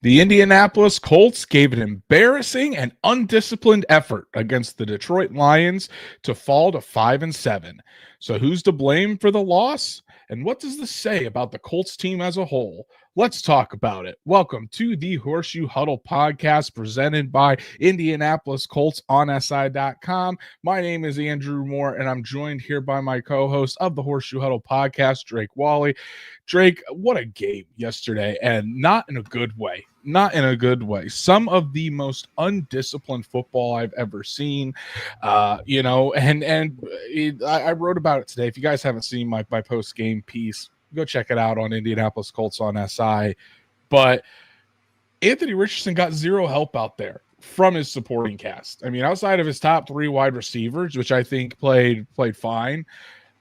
The Indianapolis Colts gave an embarrassing and undisciplined effort against the Detroit Lions to fall to 5-7. So who's to blame for the loss? And what does this say about the Colts team as a whole? Let's talk about it. Welcome to the Horseshoe Huddle Podcast presented by Indianapolis Colts on SI.com. My name is Andrew Moore, and I'm joined here by my co-host of the Horseshoe Huddle Podcast, Drake Wally. Drake, what a game yesterday, and not in a good way. Not in a good way. Some of the most undisciplined football I've ever seen. I wrote about it today. If you guys haven't seen my post-game piece, go check it out on Indianapolis Colts on SI. But Anthony Richardson got zero help out there from his supporting cast. I mean, outside of his top three wide receivers, which I think played fine.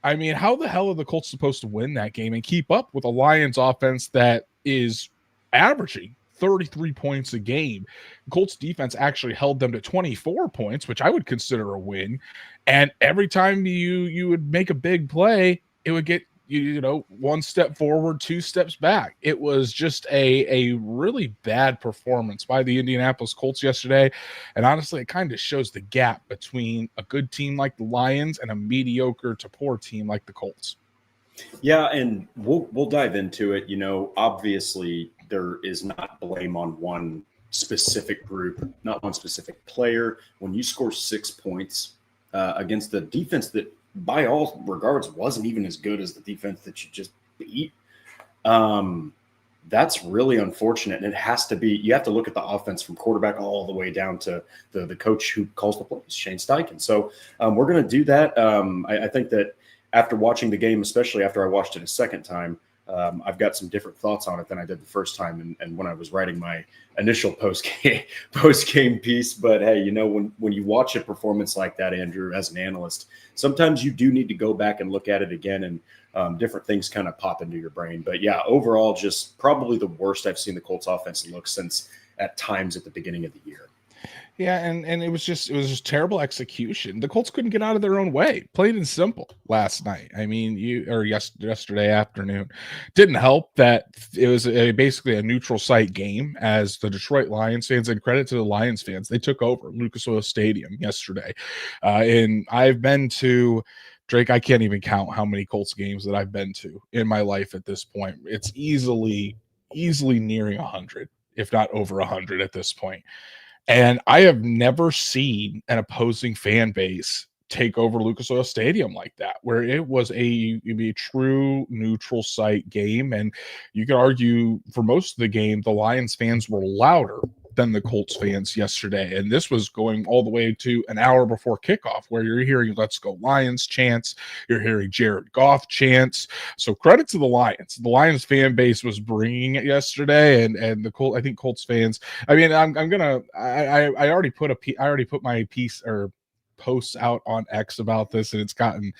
I mean, how the hell are the Colts supposed to win that game and keep up with a Lions offense that is averaging 33 points a game? Colts defense actually held them to 24 points, which I would consider a win. And every time you would make a big play, it would get one step forward, two steps back. It was just a really bad performance by the Indianapolis Colts yesterday. And honestly, it kind of shows the gap between a good team like the Lions and a mediocre to poor team like the Colts. Yeah, and we'll dive into it. Obviously there is not blame on one specific group, not one specific player. When you score 6 points against the defense that by all regards wasn't even as good as the defense that you just beat, that's really unfortunate. And it has to be, you have to look at the offense from quarterback all the way down to the coach who calls the plays, Shane Steichen. So we're going to do that. I think that after watching the game, especially after I watched it a second time, I've got some different thoughts on it than I did the first time and when I was writing my initial post-game piece. But hey, when you watch a performance like that, Andrew, as an analyst, sometimes you do need to go back and look at it again, and different things kind of pop into your brain. But yeah, overall, just probably the worst I've seen the Colts offense look since at times at the beginning of the year. Yeah, and it was just terrible execution. The Colts couldn't get out of their own way, plain and simple, last night. I mean, yesterday afternoon. Didn't help that it was basically a neutral site game, as the Detroit Lions fans, and credit to the Lions fans, they took over Lucas Oil Stadium yesterday. And I've been to, Drake, I can't even count how many Colts games that I've been to in my life at this point. It's easily nearing 100, if not over 100 at this point. And I have never seen an opposing fan base take over Lucas Oil Stadium like that, where it was a true neutral site game. And you could argue for most of the game, the Lions fans were louder than the Colts fans yesterday. And this was going all the way to an hour before kickoff, where you're hearing "Let's Go Lions" chants, you're hearing Jared Goff chants. So credit to the Lions. The Lions fan base was bringing it yesterday, and the Colts, I think Colts fans, I mean, I already put my piece or posts out on X about this, and it's gotten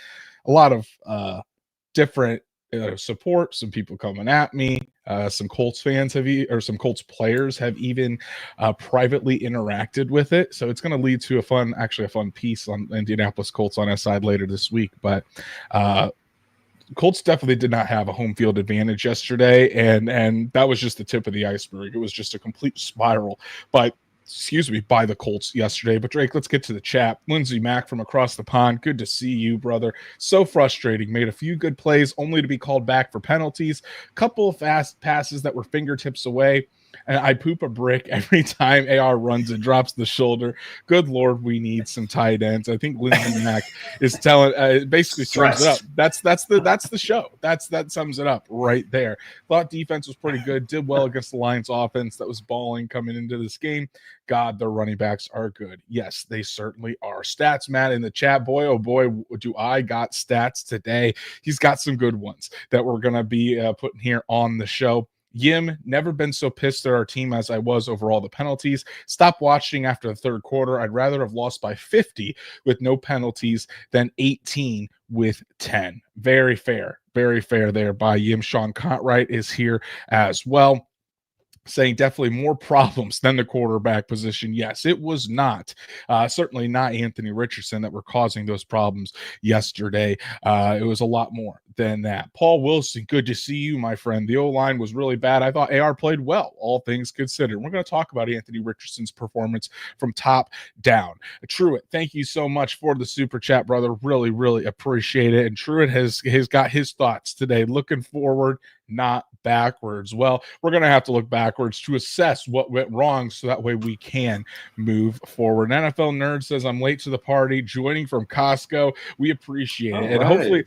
a lot of different support, some people coming at me. Some Colts fans some Colts players have even privately interacted with it. So it's going to lead to a fun piece on Indianapolis Colts on SI later this week. But Colts definitely did not have a home field advantage yesterday, and that was just the tip of the iceberg. It was just a complete spiral by the Colts yesterday. But Drake, let's get to the chat. Lindsey Mack from across the pond. Good to see you, brother. So frustrating. Made a few good plays only to be called back for penalties. Couple of fast passes that were fingertips away. And I poop a brick every time AR runs and drops the shoulder. Good Lord, we need some tight ends. I think Lindsey Mack is telling, basically sums it up. That's the show. That sums it up right there. Thought defense was pretty good. Did well against the Lions offense that was balling coming into this game. God, their running backs are good. Yes, they certainly are. Stats, Matt, in the chat. Boy, oh boy, do I got stats today. He's got some good ones that we're going to be putting here on the show. Yim, never been so pissed at our team as I was over all the penalties. Stopped watching after the third quarter. I'd rather have lost by 50 with no penalties than 18 with 10. Very fair there by Yim. Sean Cartwright is here as well. saying definitely more problems than the quarterback position. Yes, it was not certainly not Anthony Richardson that were causing those problems yesterday. It was a lot more than that. Paul Wilson, good to see you, my friend. The O-line was really bad. I thought AR played well, all things considered. We're going to talk about Anthony Richardson's performance from top down. Truitt, thank you so much for the super chat, brother. Really, really appreciate it. And Truitt has got his thoughts today. Looking forward, not backwards. Well, we're going to have to look backwards to assess what went wrong so that way we can move forward. An NFL Nerd says, I'm late to the party, joining from Costco. We appreciate it. And hopefully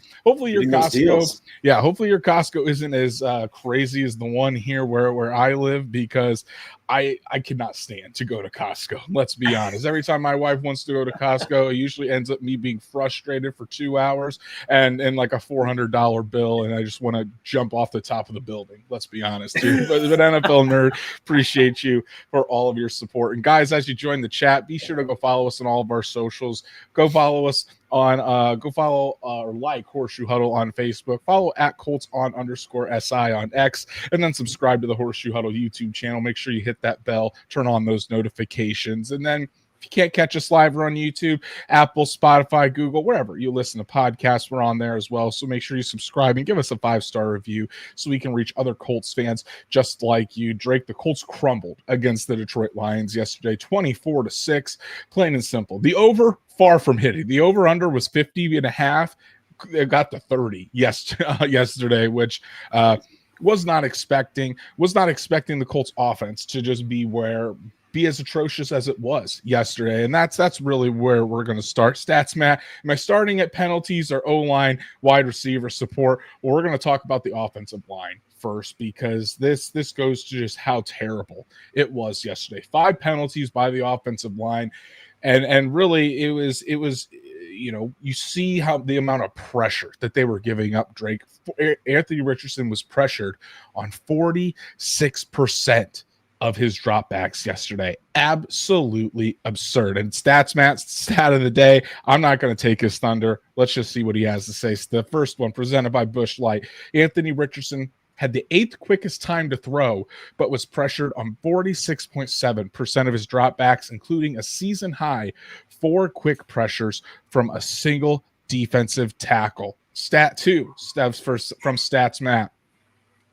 your Costco, hopefully your Costco isn't as crazy as the one here where I live, because I cannot stand to go to Costco. Let's be honest. Every time my wife wants to go to Costco, it usually ends up me being frustrated for 2 hours and like a $400 bill, and I just want to jump off the top of the building. Let's be honest, dude. But NFL Nerd, appreciate you for all of your support. And guys, as you join the chat, be sure to go follow us on all of our socials. Go follow us on or like Horseshoe Huddle on Facebook, follow at Colts _SI on X, and then subscribe to the Horseshoe Huddle YouTube channel. Make sure you hit that bell, turn on those notifications. And then if you can't catch us live, we're on YouTube, Apple, Spotify, Google, wherever you listen to podcasts, we're on there as well. So make sure you subscribe and give us a 5-star review so we can reach other Colts fans just like you. Drake, the Colts crumbled against the Detroit Lions yesterday, 24-6, plain and simple. The over, far from hitting. The over-under was 50.5. It got to 30 yesterday, which was not expecting the Colts offense to just be as atrocious as it was yesterday. And that's really where we're going to start. Stats, Matt. Am I starting at penalties or O-line, wide receiver support? Well, we're going to talk about the offensive line first, because this goes to just how terrible it was yesterday. 5 penalties by the offensive line. And really it was, you see how the amount of pressure that they were giving up. Drake, Anthony Richardson was pressured on 46% of his dropbacks yesterday. Absolutely absurd. And Stats Matt's stat of the day, I'm not going to take his thunder. Let's just see what he has to say. The first one, presented by Busch Light. Anthony Richardson had the 8th quickest time to throw, but was pressured on 46.7% of his dropbacks, including a season high 4 quick pressures from a single defensive tackle. Stat 2, steps from Stats Matt.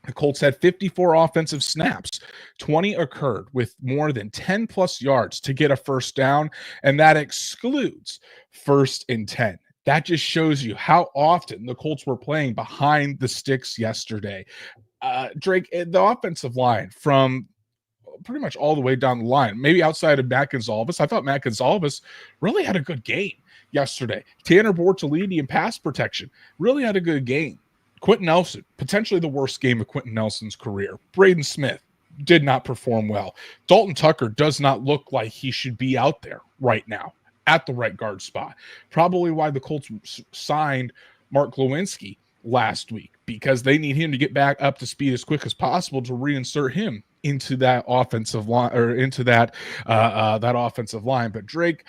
The Colts had 54 offensive snaps. 20 occurred with more than 10 plus yards to get a first down, and that excludes 1st and 10. That just shows you how often the Colts were playing behind the sticks yesterday. Drake, the offensive line from pretty much all the way down the line, maybe outside of Matt Gonzalez. I thought Matt Gonzalez really had a good game yesterday. Tanner Bortolini in pass protection really had a good game. Quentin Nelson, potentially the worst game of Quentin Nelson's career. Braden Smith did not perform well. Dalton Tucker does not look like he should be out there right now at the right guard spot. Probably why the Colts signed Mark Glowinski last week, because they need him to get back up to speed as quick as possible to reinsert him into that offensive line, or into that offensive line. But Drake,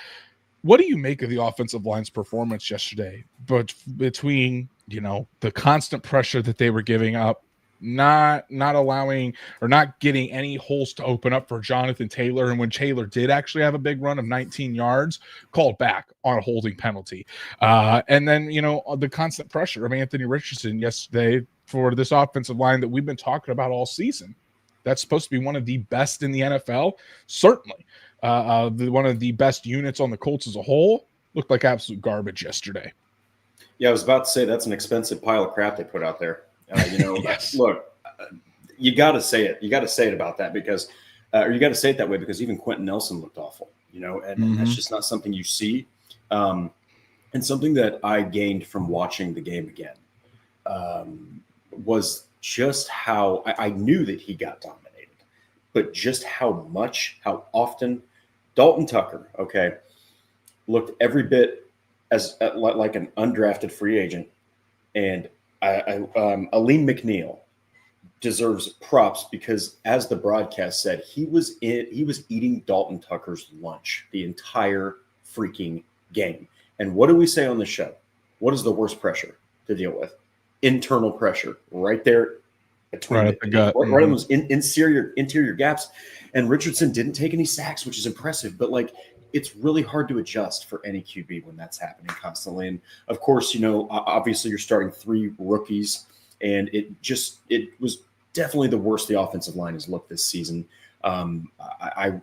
what do you make of the offensive line's performance yesterday? But between the constant pressure that they were giving up, not allowing or not getting any holes to open up for Jonathan Taylor, and when Taylor did actually have a big run of 19 yards, called back on a holding penalty, and then the constant pressure of Anthony Richardson yesterday for this offensive line that we've been talking about all season. That's supposed to be one of the best in the NFL, certainly one of the best units on the Colts as a whole. Looked like absolute garbage yesterday. Yeah, I was about to say that's an expensive pile of crap they put out there. Yes. Look, you got to say it. You got to say it about that because, or you got to say it that way because even Quentin Nelson looked awful, and that's just not something you see. And something that I gained from watching the game again was just how I knew that he got dominated, but just how often Dalton Tucker, looked every bit as like an undrafted free agent, and Aleem McNeil deserves props because, as the broadcast said, he was eating Dalton Tucker's lunch the entire freaking game. And what do we say on the show? What is the worst pressure to deal with? Internal pressure, right there between at the gut. right on those interior gaps. And Richardson didn't take any sacks, which is impressive. But like, it's really hard to adjust for any QB when that's happening constantly. And of course, obviously you're starting 3 rookies, and it was definitely the worst the offensive line has looked this season. I'm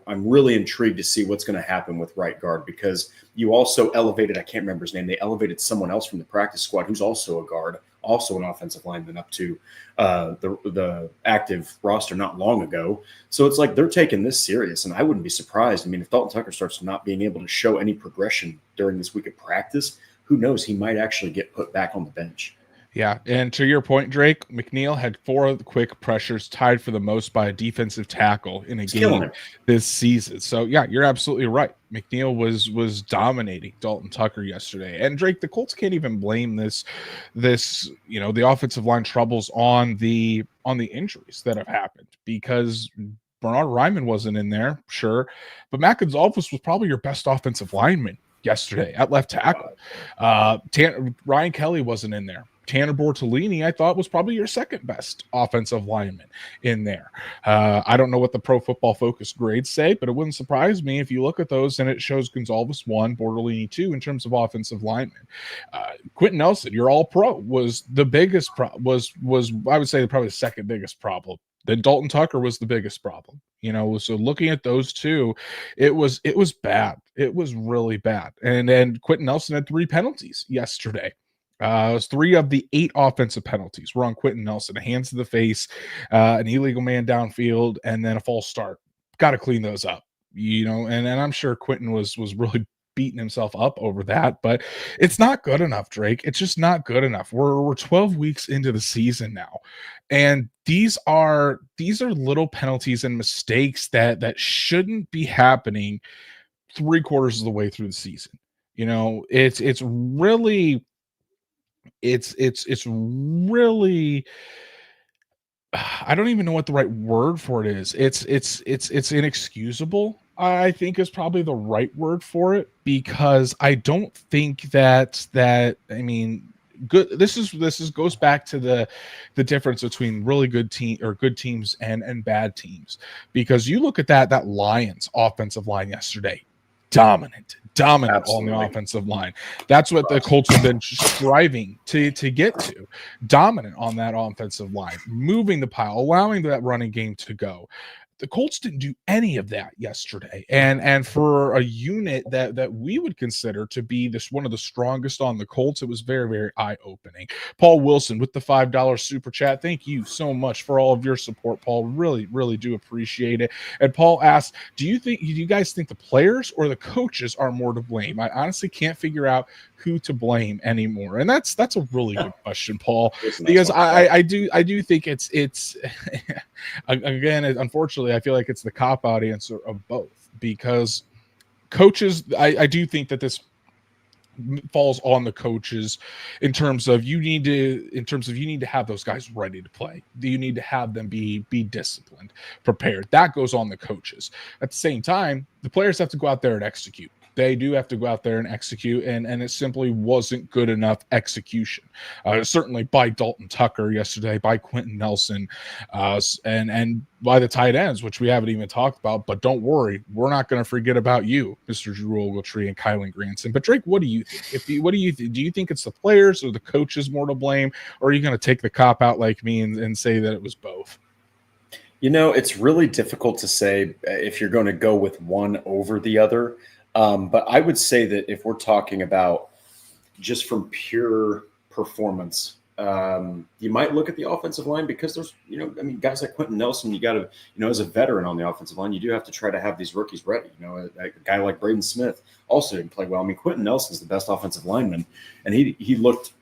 really intrigued to see what's going to happen with right guard, because you also elevated, I can't remember his name, they elevated someone else from the practice squad who's also a guard, also an offensive lineman, up to the active roster not long ago. So it's like they're taking this serious, and I wouldn't be surprised. I mean, if Dalton Tucker starts not being able to show any progression during this week of practice, who knows, he might actually get put back on the bench. Yeah, and to your point, Drake, McNeil had 4 quick pressures, tied for the most by a defensive tackle in a game this season. So yeah, you're absolutely right. McNeil was dominating Dalton Tucker yesterday. And Drake, the Colts can't even blame this the offensive line troubles on the injuries that have happened, because Bernard Ryman wasn't in there, sure, but Matt Gonzalez was probably your best offensive lineman yesterday at left tackle. Ryan Kelly wasn't in there. Tanner Bortolini, I thought, was probably your second best offensive lineman in there. I don't know what the Pro Football Focus grades say, but it wouldn't surprise me if you look at those and it shows Gonzalez 1, Bortolini 2 in terms of offensive linemen. Quentin Nelson, your All-Pro, was the biggest was I would say probably the second biggest problem. Then Dalton Tucker was the biggest problem. So looking at those two, it was bad. It was really bad. And Quentin Nelson had 3 penalties yesterday. 3 of the 8 offensive penalties were on Quentin Nelson: a hands to the face, an illegal man downfield, and then a false start. Got to clean those up, and I'm sure Quentin was really beating himself up over that, but it's not good enough, Drake. It's just not good enough. We're 12 weeks into the season now, and these are little penalties and mistakes that shouldn't be happening 3/4 of the way through the season. It's really I don't even know what the right word for it is. It's inexcusable, I think, is probably the right word for it, because I don't think that I mean, good this goes back to the difference between really good teams and bad teams, because you look at that Lions offensive line yesterday, dominant Absolutely. On the offensive line. That's what the Colts have been striving to get to. Dominant on that offensive line, moving the pile, allowing that running game to go. The Colts didn't do any of that yesterday, and for a unit that we would consider to be one of the strongest on the Colts, it was very, very eye-opening. Paul Wilson with the $5 super chat. Thank you so much for all of your support, Paul. Really, really do appreciate it. And Paul asked, do you guys think the players or the coaches are more to blame? I honestly can't figure out who to blame anymore, and that's a really good question, Paul, because I do think it's again, unfortunately, I feel like it's the cop-out answer of both, because coaches, I do think that this falls on the coaches in terms of you need to have those guys ready to play. You need to have them be disciplined, prepared. That goes on the coaches. At the same time, the players have to go out there and execute. They do have to go out there and execute, and it simply wasn't good enough execution. Certainly by Dalton Tucker yesterday, by Quentin Nelson, and by the tight ends, which we haven't even talked about. But don't worry, we're not going to forget about you, Mr. Drew Ogletree and Kylan Granson. But Drake, what do you think? Do you think it's the players or the coaches more to blame, or are you going to take the cop out like me and say that it was both? It's really difficult to say if you're going to go with one over the other. But I would say that if we're talking about just from pure performance, you might look at the offensive line, because there's, guys like Quentin Nelson, you got to, as a veteran on the offensive line, you do have to try to have these rookies ready. A guy like Braden Smith also didn't play well. I mean, Quentin Nelson's the best offensive lineman, and he looked,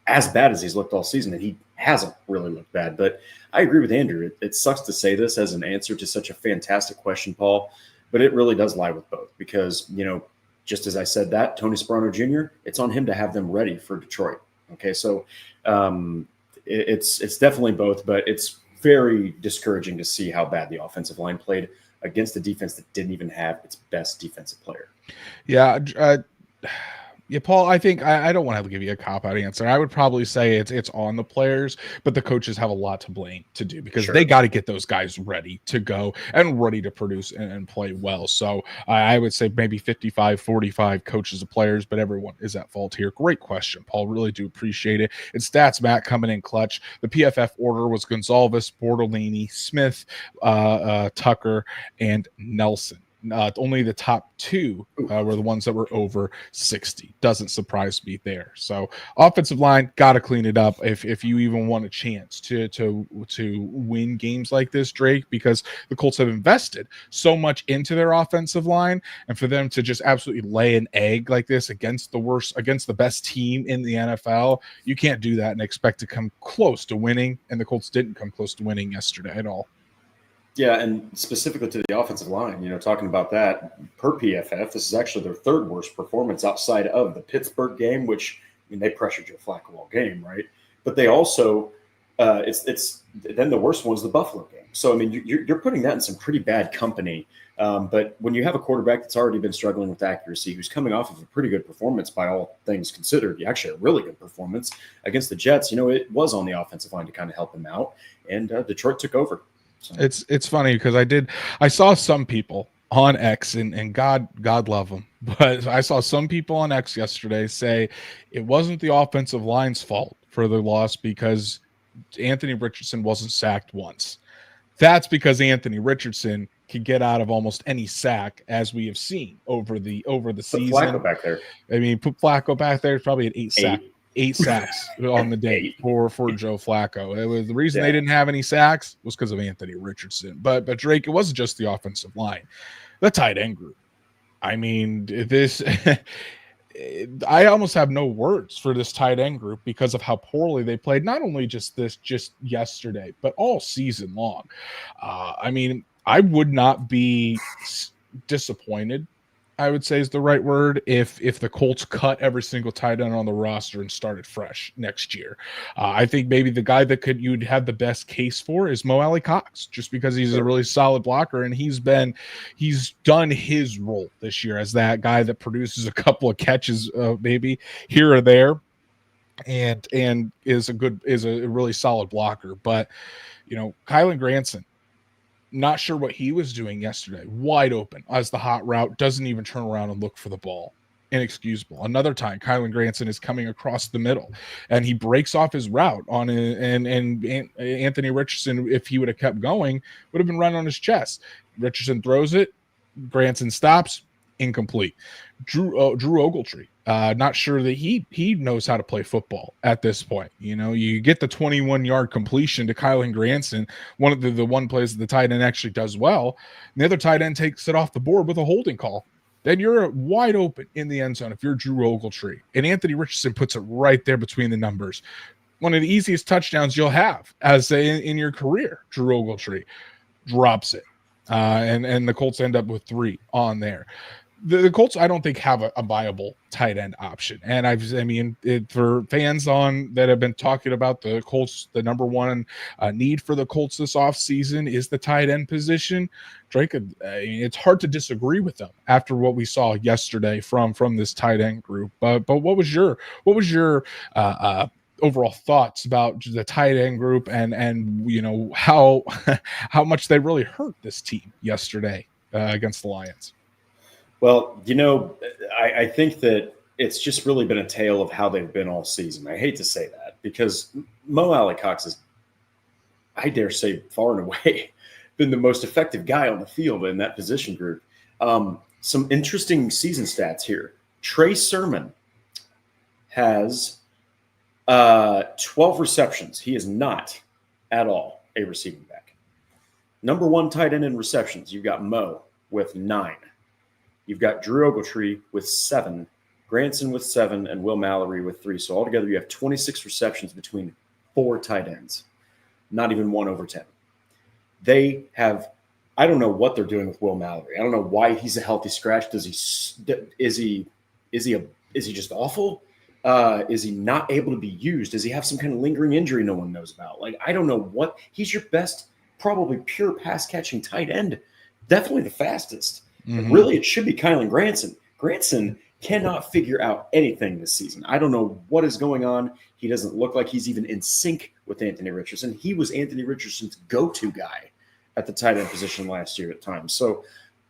as bad as he's looked all season, and he hasn't really looked bad. But I agree with Andrew. It sucks to say this as an answer to such a fantastic question, Paul, but it really does lie with both, because, just as I said that, Tony Sparano Jr., it's on him to have them ready for Detroit. Okay, so it's definitely both, but it's very discouraging to see how bad the offensive line played against a defense that didn't even have its best defensive player. Yeah, Yeah, Paul, I think I don't want to give you a cop-out answer. I would probably say it's on the players, but the coaches have a lot to blame to do because Sure. they got to get those guys ready to go and ready to produce and play well. So I would say maybe 55-45 coaches and players, but everyone is at fault here. Great question, Paul. Really do appreciate it. It's Stats Matt coming in clutch. The PFF order was Gonzalez, Bortolini, Smith, Tucker, and Nelson. Only the top two were the ones that were over 60. Doesn't surprise me there. So offensive line, got to clean it up if you even want a chance to win games like this, Drake, because the Colts have invested so much into their offensive line, and for them to just absolutely lay an egg like this against the best team in the NFL, you can't do that and expect to come close to winning. And the Colts didn't come close to winning yesterday at all. Yeah, and specifically to the offensive line, talking about that, per PFF, this is actually their third worst performance outside of the Pittsburgh game, which, they pressured Joe Flacco all game, right? But they also, it's then the worst one's the Buffalo game. So, you're putting that in some pretty bad company. But when you have a quarterback that's already been struggling with accuracy, who's coming off of a pretty good performance by all things considered, actually a really good performance against the Jets, it was on the offensive line to kind of help him out, and Detroit took over. So. It's funny because I saw some people on X and God love them, but I saw some people on X yesterday say it wasn't the offensive line's fault for the loss because Anthony Richardson wasn't sacked once. That's because Anthony Richardson could get out of almost any sack, as we have seen over the season. Flacco back there. Put Flacco back there, it's probably an 8 sacks on the day for Joe Flacco. It was the reason they didn't have any sacks was because of Anthony Richardson. But Drake, it wasn't just the offensive line, the tight end group. This I almost have no words for this tight end group because of how poorly they played. Not only just yesterday, but all season long. I would not be disappointed, I would say is the right word, if the Colts cut every single tight end on the roster and started fresh next year. I think maybe the guy that you'd have the best case for is Mo Alley-Cox, just because he's a really solid blocker, and he's done his role this year as that guy that produces a couple of catches maybe here or there, and is a really solid blocker. But Kylan Granson, not sure what he was doing yesterday. Wide open as the hot route, doesn't even turn around and look for the ball. Inexcusable. Another time, Kylan Granson is coming across the middle, and he breaks off his route on and Anthony Richardson, if he would have kept going, would have been right on his chest. Richardson throws it, Granson stops, incomplete. Drew Ogletree, not sure that he knows how to play football at this point. You get the 21-yard completion to Kylan Granson, one of the one plays that the tight end actually does well, and the other tight end takes it off the board with a holding call. Then you're wide open in the end zone if you're Drew Ogletree, and Anthony Richardson puts it right there between the numbers. One of the easiest touchdowns you'll have in your career. Drew Ogletree drops it, and the Colts end up with 3 on there. The Colts, I don't think, have a viable tight end option. And for fans that have been talking about the Colts, the number one need for the Colts this offseason is the tight end position. Drake, it's hard to disagree with them after what we saw yesterday from this tight end group. But what was your overall thoughts about the tight end group and how much they really hurt this team yesterday against the Lions? Well, I think that it's just really been a tale of how they've been all season. I hate to say that because Mo Alley-Cox is, I dare say, far and away been the most effective guy on the field in that position group. Some interesting season stats here. Trey Sermon has 12 receptions. He is not at all a receiving back. Number one tight end in receptions, you've got Mo with 9. You've got Drew Ogletree with 7, Granson with 7, and Will Mallory with 3. So altogether, you have 26 receptions between 4 tight ends. Not even one over 10. They have, I don't know what they're doing with Will Mallory. I don't know why he's a healthy scratch. Is he just awful? Is he not able to be used? Does he have some kind of lingering injury no one knows about? I don't know what. He's your best, probably pure pass catching tight end. Definitely the fastest. Mm-hmm. Really, it should be Kylan Granson. Granson cannot figure out anything this season. I don't know what is going on. He doesn't look like he's even in sync with Anthony Richardson. He was Anthony Richardson's go-to guy at the tight end position last year at times. So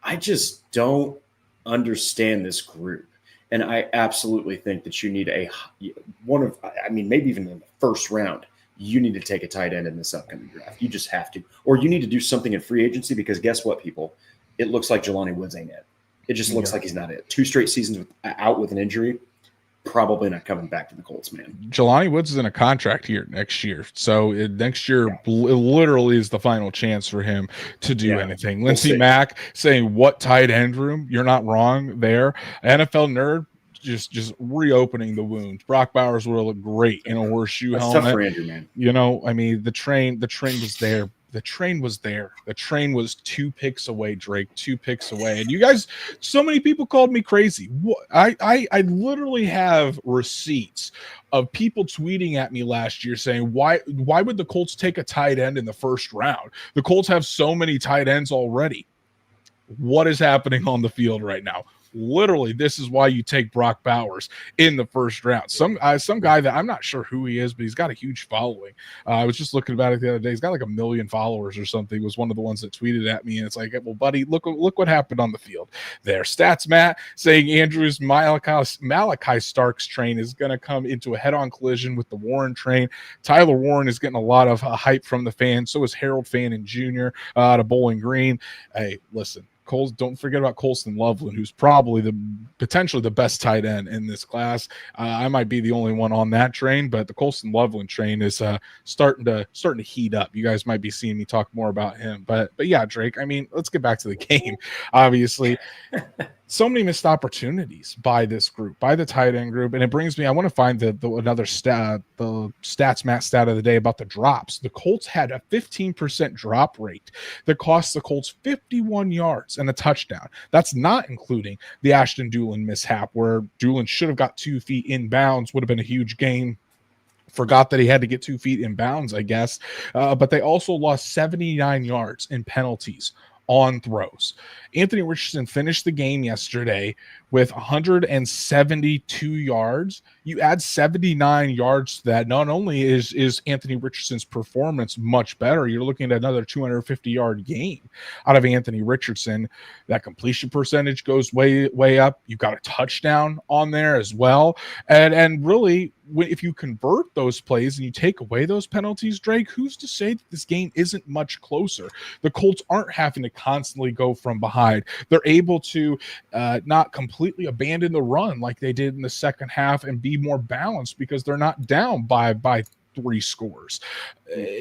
I just don't understand this group. And I absolutely think that you need maybe even in the first round, you need to take a tight end in this upcoming draft. You just have to. Or you need to do something in free agency, because guess what, people? It looks like Jelani Woods ain't it. It just looks like he's not it. 2 straight seasons out with an injury, probably not coming back to the Colts, man. Jelani Woods is in a contract here next year. So next year literally is the final chance for him to do anything. Lindsey Mack saying, what tight end room? You're not wrong there. NFL nerd just reopening the wound. Brock Bowers will look great in a horseshoe helmet. Tough for Andrew, man. The train was there. The train was there. The train was 2 picks away, Drake, 2 picks away. And you guys, so many people called me crazy. I literally have receipts of people tweeting at me last year saying, why would the Colts take a tight end in the first round? The Colts have so many tight ends already. What is happening on the field right now? Literally, this is why you take Brock Bowers in the first round. Some guy that I'm not sure who he is, but he's got a huge following. I was just looking about it the other day. He's got like 1 million followers or something. He was one of the ones that tweeted at me, and it's like, well, buddy, look what happened on the field there. Stats Matt saying Andrew's Malachi Starks train is going to come into a head-on collision with the Warren train. Tyler Warren is getting a lot of hype from the fans. So is Harold Fannin Jr. Out of Bowling Green. Hey, listen. Don't forget about Colston Loveland, who's probably potentially the best tight end in this class. I might be the only one on that train, but the Colston Loveland train is starting to heat up. You guys might be seeing me talk more about him, but yeah, Drake. I mean, let's get back to the game. Obviously, so many missed opportunities by this group, by the tight end group, and it brings me. I want to find another stat, the Stats Matt stat of the day about the drops. The Colts had a 15% drop rate that cost the Colts 51 yards and a touchdown. That's not including the Ashton Doolin mishap, where Doolin should have got 2 feet in bounds, would have been a huge gain. Forgot that he had to get 2 feet in bounds, I guess. But they also lost 79 yards in penalties on throws. Anthony Richardson finished the game yesterday with 172 yards. You add 79 yards to that. Not only is Anthony Richardson's performance much better, you're looking at another 250-yard game out of Anthony Richardson. That completion percentage goes way up. You've got a touchdown on there as well. And really, if you convert those plays and you take away those penalties, Drake, who's to say that this game isn't much closer? The Colts aren't having to constantly go from behind. They're able to not completely abandon the run like they did in the second half and be more balanced because they're not down by 3 scores.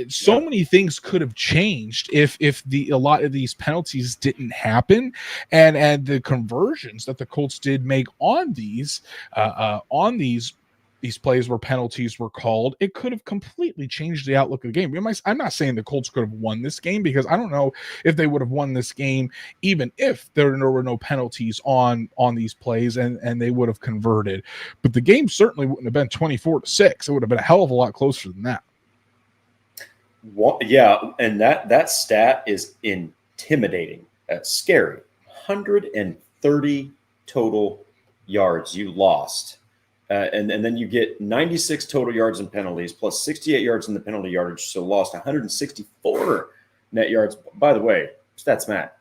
So many things could have changed if a lot of these penalties didn't happen, and the conversions that the Colts did make on these plays where penalties were called, it could have completely changed the outlook of the game. I'm not saying the Colts could have won this game, because I don't know if they would have won this game even if there were no penalties on these plays and they would have converted. But the game certainly wouldn't have been 24-6. It would have been a hell of a lot closer than that. Well, yeah, and that stat is intimidating. That's scary. 130 total yards you lost. And then you get 96 total yards in penalties, plus 68 yards in the penalty yardage, so lost 164 net yards. By the way, Stats Matt,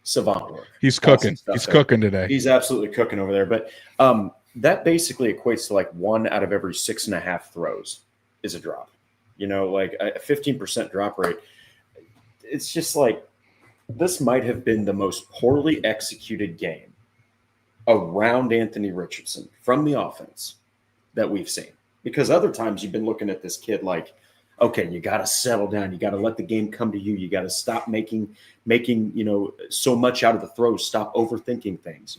savant work. He's cooking. He's cooking today. He's absolutely cooking over there. But that basically equates to like 1 out of every 6.5 throws is a drop. Like a 15% drop rate. It's just like, this might have been the most poorly executed game around Anthony Richardson from the offense that we've seen. Because other times you've been looking at this kid like, okay, you got to settle down. You got to let the game come to you. You got to stop making so much out of the throws. Stop overthinking things,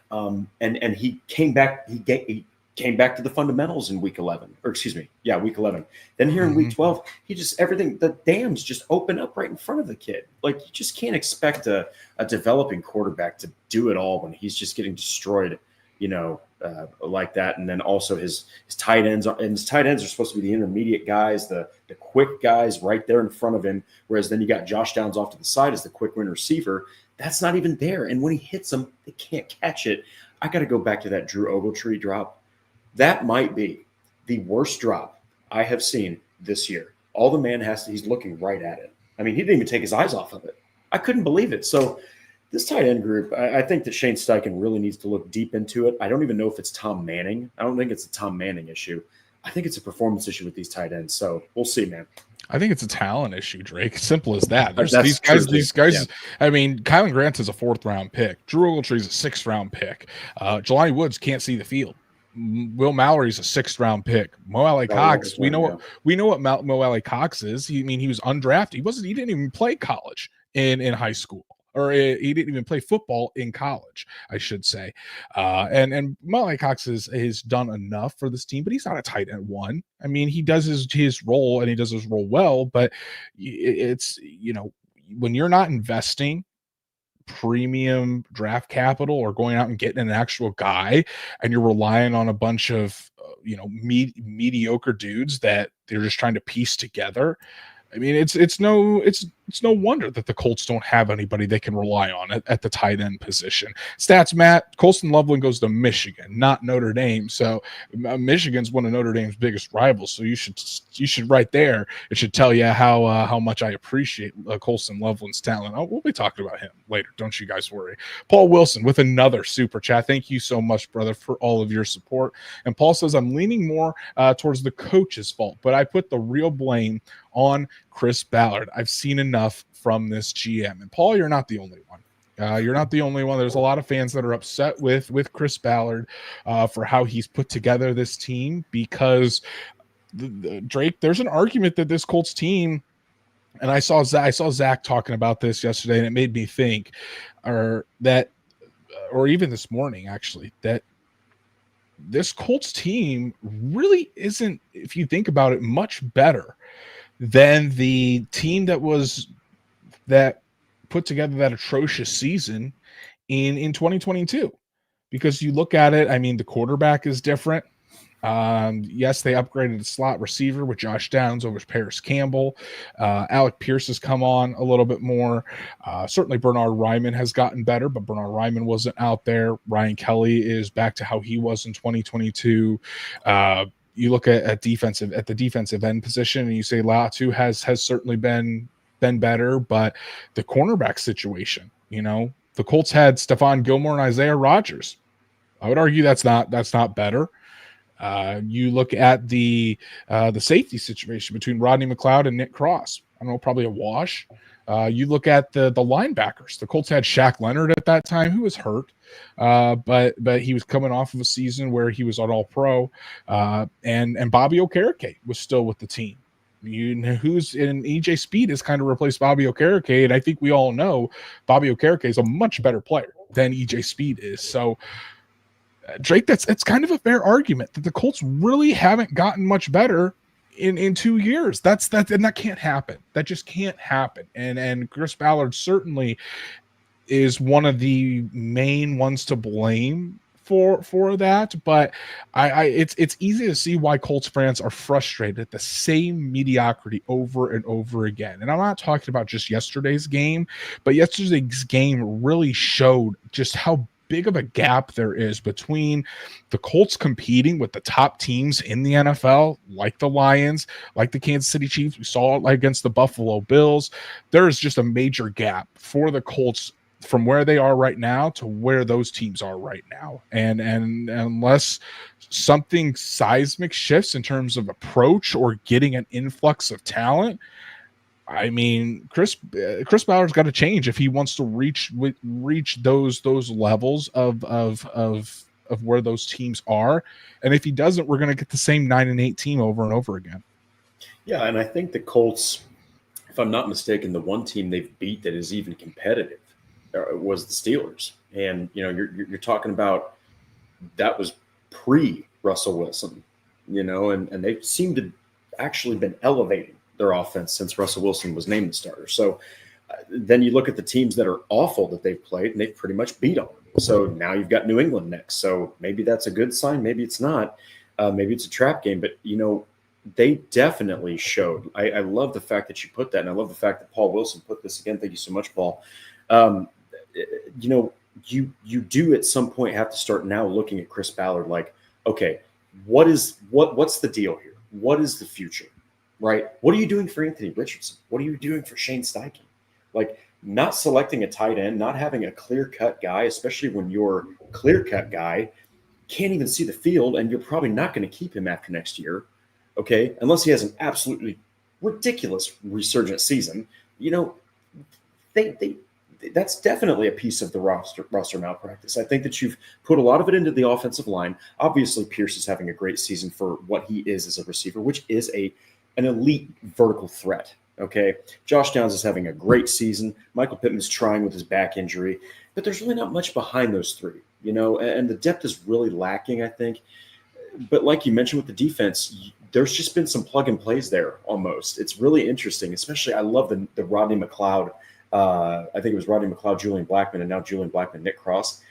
and he came back. He came back to the fundamentals in week 11, week 11. Then here in week 12, the dams just open up right in front of the kid. Like, you just can't expect a developing quarterback to do it all when he's just getting destroyed, like that. And then also his tight ends are supposed to be the intermediate guys, the quick guys right there in front of him. Whereas then you got Josh Downs off to the side as the quick win receiver. That's not even there. And when he hits them, they can't catch it. I got to go back to that Drew Ogletree drop. That might be the worst drop I have seen this year. All the man has to, he's looking right at it. I mean, he didn't even take his eyes off of it. I couldn't believe it. So this tight end group, I think that Shane Steichen really needs to look deep into it. I don't even know if it's Tom Manning. I don't think it's a Tom Manning issue. I think it's a performance issue with these tight ends. So we'll see, man. I think it's a talent issue, Drake. Simple as that. These guys. Yeah. I mean, Kylan Grant is a 4th-round pick. Drew Ogletree is a 6th-round pick. Jelani Woods can't see the field. Will Mallory's a 6th-round pick. Mo Alley Cox, we know what Mo Alley Cox is. He was undrafted. He didn't even play college in high school. Or he didn't even play football in college, I should say. And Molly Cox has done enough for this team, but he's not a tight end one. I mean, he does his role, and he does his role well, but it's, when you're not investing premium draft capital or going out and getting an actual guy, and you're relying on a bunch of mediocre dudes that they're just trying to piece together. I mean, it's no wonder that the Colts don't have anybody they can rely on at the tight end position. Stats, Matt, Colston Loveland goes to Michigan, not Notre Dame. So Michigan's one of Notre Dame's biggest rivals. So you should right there. It should tell you how much I appreciate Colston Loveland's talent. We'll be talking about him later. Don't you guys worry. Paul Wilson with another super chat. Thank you so much, brother, for all of your support. And Paul says, I'm leaning more towards the coach's fault, but I put the real blame on Chris Ballard. I've seen enough from this GM. And Paul, you're not the only one. You're not the only one. There's a lot of fans that are upset with Chris Ballard for how he's put together this team, because Drake, there's an argument that this Colts team, and I saw Zach talking about this yesterday, and it made me think, or even this morning actually, that this Colts team really isn't, if you think about it, much better than the team that put together that atrocious season in 2022. Because you look at it, I mean, the quarterback is different. Yes, they upgraded the slot receiver with Josh Downs over Paris Campbell. Alec Pierce has come on a little bit more. Certainly Bernard Ryman has gotten better, but Bernard Ryman wasn't out there. Ryan Kelly is back to how he was in 2022. You look at the defensive end position, and you say Latu has certainly been better, but the cornerback situation, the Colts had Stephon Gilmore and Isaiah Rodgers. I would argue that's not better. You look at the safety situation between Rodney McLeod and Nick Cross. I don't know, probably a wash. You look at the linebackers. The Colts had Shaq Leonard at that time, who was hurt, but he was coming off of a season where he was an All-Pro, and Bobby Okereke was still with the team. Who's in EJ Speed has kind of replaced Bobby Okereke, and I think we all know Bobby Okereke is a much better player than EJ Speed is. So, Drake, it's kind of a fair argument that the Colts really haven't gotten much better in 2 years. And that can't happen. That just can't happen. And Chris Ballard certainly is one of the main ones to blame for that. But it's easy to see why Colts fans are frustrated at the same mediocrity over and over again. And I'm not talking about just yesterday's game, but yesterday's game really showed just how big of a gap there is between the Colts competing with the top teams in the NFL, like the Lions, like the Kansas City Chiefs. We saw it against the Buffalo Bills. There is just a major gap for the Colts from where they are right now to where those teams are right now. And unless something seismic shifts in terms of approach or getting an influx of talent, I mean, Chris Ballard's got to change if he wants to reach those levels of where those teams are. And if he doesn't, we're going to get the same 9-8 team over and over again. Yeah, and I think the Colts, if I'm not mistaken, the one team they've beat that is even competitive was the Steelers. And you're talking about that was pre-Russell Wilson, and they seem to actually been elevating their offense since Russell Wilson was named the starter. So then you look at the teams that are awful that they've played, and they've pretty much beat them. So now you've got New England next. So maybe that's a good sign. Maybe it's not. Maybe it's a trap game. But, they definitely showed. I love the fact that you put that, and I love the fact that Paul Wilson put this again. Thank you so much, Paul. you do at some point have to start now looking at Chris Ballard like, okay, what's the deal here? What is the future, right? What are you doing for Anthony Richardson? What are you doing for Shane Steichen? Like, not selecting a tight end, not having a clear-cut guy, especially when your clear-cut guy can't even see the field, and you're probably not going to keep him after next year, okay? Unless he has an absolutely ridiculous resurgent season. You know, that's definitely a piece of the roster malpractice. I think that you've put a lot of it into the offensive line. Obviously, Pierce is having a great season for what he is as a receiver, which is an elite vertical threat. Okay, Josh Downs is having a great season. Michael Pittman's trying with his back injury, but there's really not much behind those three, you know, and the depth is really lacking, I think. But like you mentioned with the defense, there's just been some plug and plays there almost. It's really interesting, especially I love the Rodney McLeod. I think it was Rodney McLeod, Julian Blackmon, and now Julian Blackmon, Nick Cross.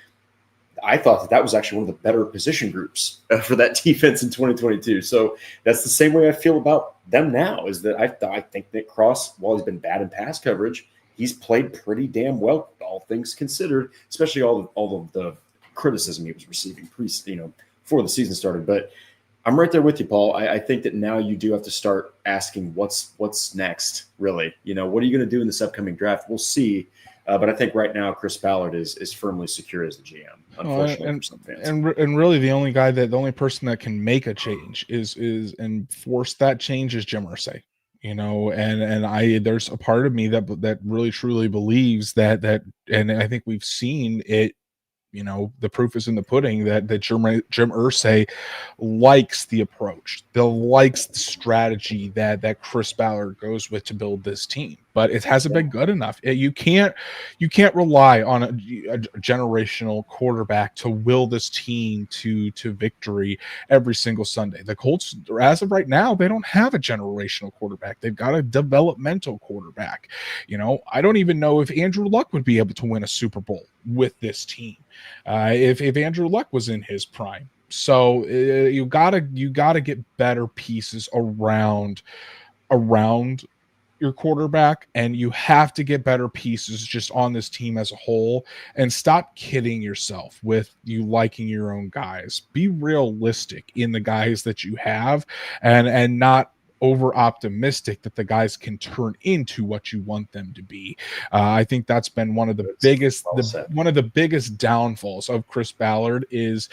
I thought that was actually one of the better position groups for that defense in 2022. So that's the same way I feel about them now, is that I think Nick Cross, while he's been bad in pass coverage, he's played pretty damn well, all things considered, especially all of the criticism he was receiving before the season started. But I'm right there with you, Paul. I think that now you do have to start asking what's next, really. You know, what are you going to do in this upcoming draft? We'll see. But I think right now Chris Ballard is firmly secure as the GM. Unfortunately, for some fans. And really, the only person that can make a change is and force that change is Jim Irsay. You know, and there's a part of me that really truly believes that, and I think we've seen it. You know, the proof is in the pudding that Jim Irsay likes the approach, likes the strategy that Chris Ballard goes with to build this team. But it hasn't been good enough. You can't rely on a generational quarterback to will this team to victory every single Sunday. The Colts, as of right now, they don't have a generational quarterback. They've got a developmental quarterback. You know, I don't even know if Andrew Luck would be able to win a Super Bowl with this team if Andrew Luck was in his prime. So you gotta get better pieces around your quarterback, and you have to get better pieces just on this team as a whole, and stop kidding yourself with you liking your own guys. Be realistic in the guys that you have, and not over optimistic that the guys can turn into what you want them to be. I think that's been one of the biggest downfalls of Chris Ballard is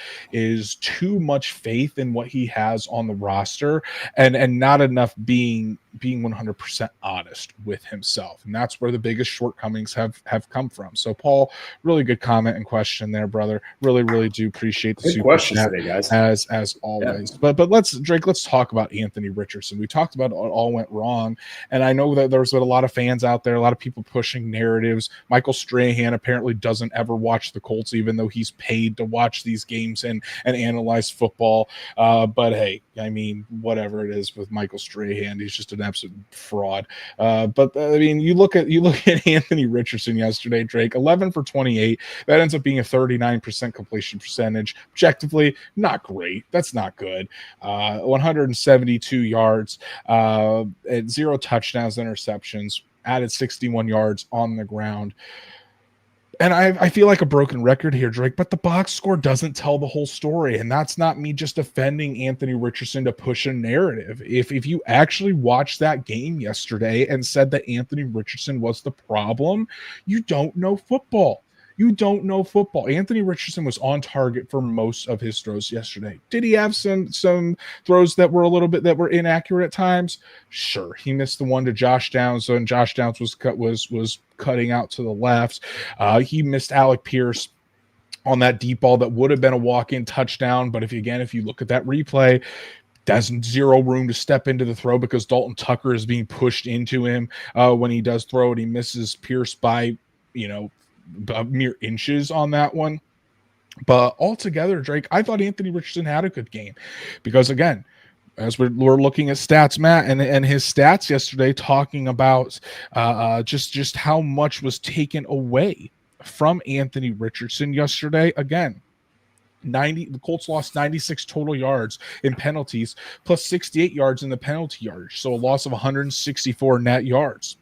too much faith in what he has on the roster, and not enough being 100% honest with himself. And that's where the biggest shortcomings have come from. So Paul, really good comment and question there, brother. Really do appreciate the super chat today, guys, as always. Yeah. But let's talk about Anthony Richardson. We talked about it all went wrong, and I know that there's a lot of fans out there, a lot of people pushing narratives. Michael Strahan apparently doesn't ever watch the Colts, even though he's paid to watch these games and analyze football. But hey, I mean, whatever it is with Michael Strahan, he's just an absolute fraud. But I mean, you look at Anthony Richardson yesterday, Drake, 11 for 28. That ends up being a 39% completion percentage. Objectively, not great. That's not good. 172 yards, 0 touchdowns, interceptions, added 61 yards on the ground. And I feel like a broken record here, Drake, but the box score doesn't tell the whole story. And that's not me just defending Anthony Richardson to push a narrative. If you actually watched that game yesterday and said that Anthony Richardson was the problem, you don't know football. You don't know football. Anthony Richardson was on target for most of his throws yesterday. Did he have some throws that were inaccurate at times? Sure. He missed the one to Josh Downs, and Josh Downs was cutting out to the left. He missed Alec Pierce on that deep ball that would have been a walk-in touchdown. But if you look at that replay, there's zero room to step into the throw because Dalton Tucker is being pushed into him when he does throw it. He misses Pierce by, mere inches on that one. But altogether, Drake, I thought Anthony Richardson had a good game because, again, as we're looking at stats, Matt, and his stats yesterday talking about just how much was taken away from Anthony Richardson yesterday. Again, the Colts lost 96 total yards in penalties plus 68 yards in the penalty yardage, so a loss of 164 net yards.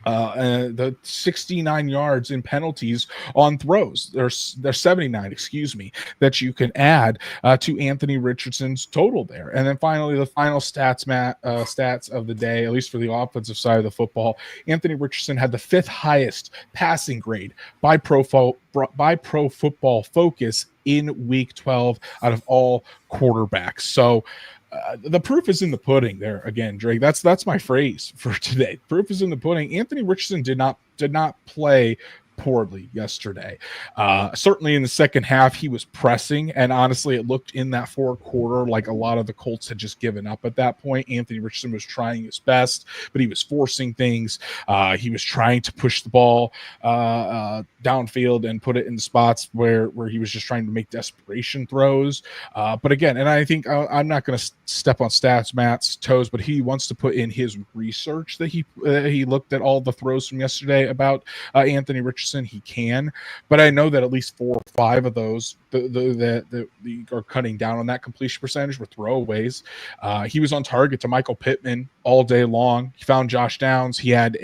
The 69 yards in penalties on throws. There's 79, excuse me, that you can add to Anthony Richardson's total there. And then finally, the final stats of the day, at least for the offensive side of the football, Anthony Richardson had the 5th highest passing grade by Pro Football Focus in Week 12 out of all quarterbacks. So the proof is in the pudding there again, Drake. That's my phrase for today. Proof is in the pudding. Anthony Richardson did not play poorly yesterday. Certainly in the second half, he was pressing, and honestly, it looked in that fourth quarter like a lot of the Colts had just given up at that point. Anthony Richardson was trying his best, but he was forcing things. He was trying to push the ball downfield and put it in the spots where he was just trying to make desperation throws. But again, and I think I'm not going to step on Matt's toes, but he wants to put in his research that he looked at all the throws from yesterday about Anthony Richardson. He can, but I know that at least 4 or 5 of those that are cutting down on that completion percentage were throwaways. He was on target to Michael Pittman all day long. He found Josh Downs. He had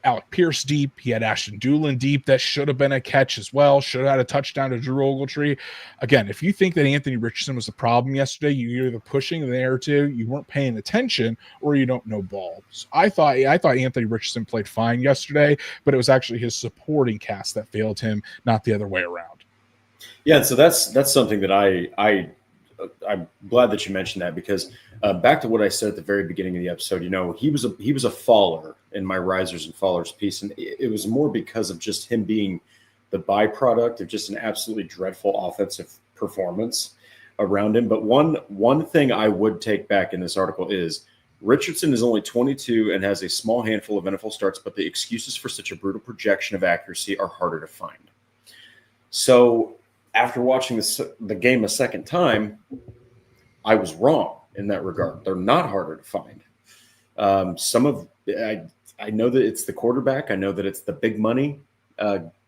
Alec Pierce deep. He had Ashton Doolin deep. That should have been a catch as well. Should have had a touchdown to Drew Ogletree. Again, if you think that Anthony Richardson was the problem yesterday, you're either pushing the narrative, you weren't paying attention, or you don't know ball. So I thought Anthony Richardson played fine yesterday, but it was actually his supporting cast that failed him, not the other way around. Yeah, so that's something that I'm glad that you mentioned that, because back to what I said at the very beginning of the episode, he was a faller in my risers and fallers piece, and it was more because of just him being the byproduct of just an absolutely dreadful offensive performance around him. But one thing I would take back in this article is Richardson is only 22 and has a small handful of NFL starts, but the excuses for such a brutal projection of accuracy are harder to find. So after watching the game a second time, I was wrong in that regard. They're not harder to find. I know that it's the quarterback. I know that it's the big money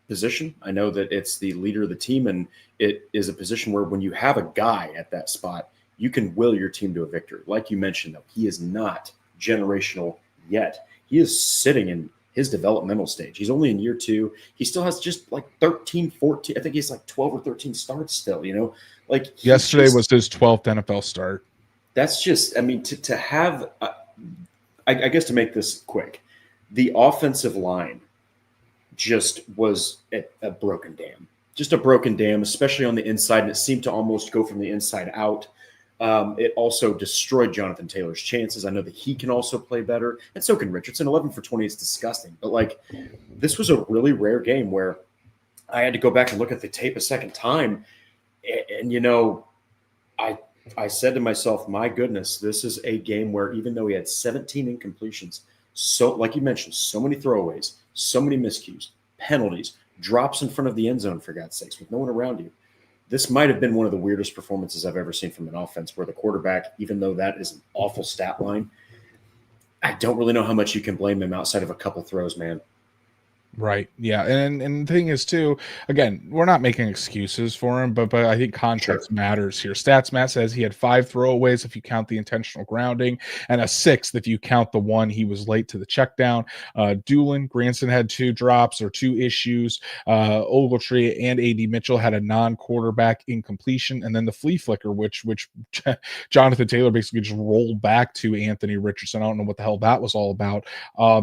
position. I know that it's the leader of the team, and it is a position where when you have a guy at that spot, you can will your team to a victory. Like you mentioned, though, he is not generational yet. He is sitting in his developmental stage. He's only in year 2. He still has just like 13, 14. I think he's like 12 or 13 starts still, Like yesterday was his 12th NFL start. That's just, to have, I guess to make this quick, the offensive line just was a broken dam. Just a broken dam, especially on the inside, and it seemed to almost go from the inside out. It also destroyed Jonathan Taylor's chances. I know that he can also play better, and so can Richardson. 11 for 20 is disgusting. But, this was a really rare game where I had to go back and look at the tape a second time. And I said to myself, my goodness, this is a game where even though he had 17 incompletions, so like you mentioned, so many throwaways, so many miscues, penalties, drops in front of the end zone, for God's sakes, with no one around you. This might have been one of the weirdest performances I've ever seen from an offense where the quarterback, even though that is an awful stat line, I don't really know how much you can blame him outside of a couple throws, man. Right. Yeah. And the thing is, too, again, we're not making excuses for him, but I think context matters here. Matt says he had 5 throwaways if you count the intentional grounding, and a 6th if you count the one he was late to the check down. Doolin, Granson had 2 drops or 2 issues. Ogletree and A.D. Mitchell had a non-quarterback incompletion, and then the flea flicker, which Jonathan Taylor basically just rolled back to Anthony Richardson. I don't know what the hell that was all about.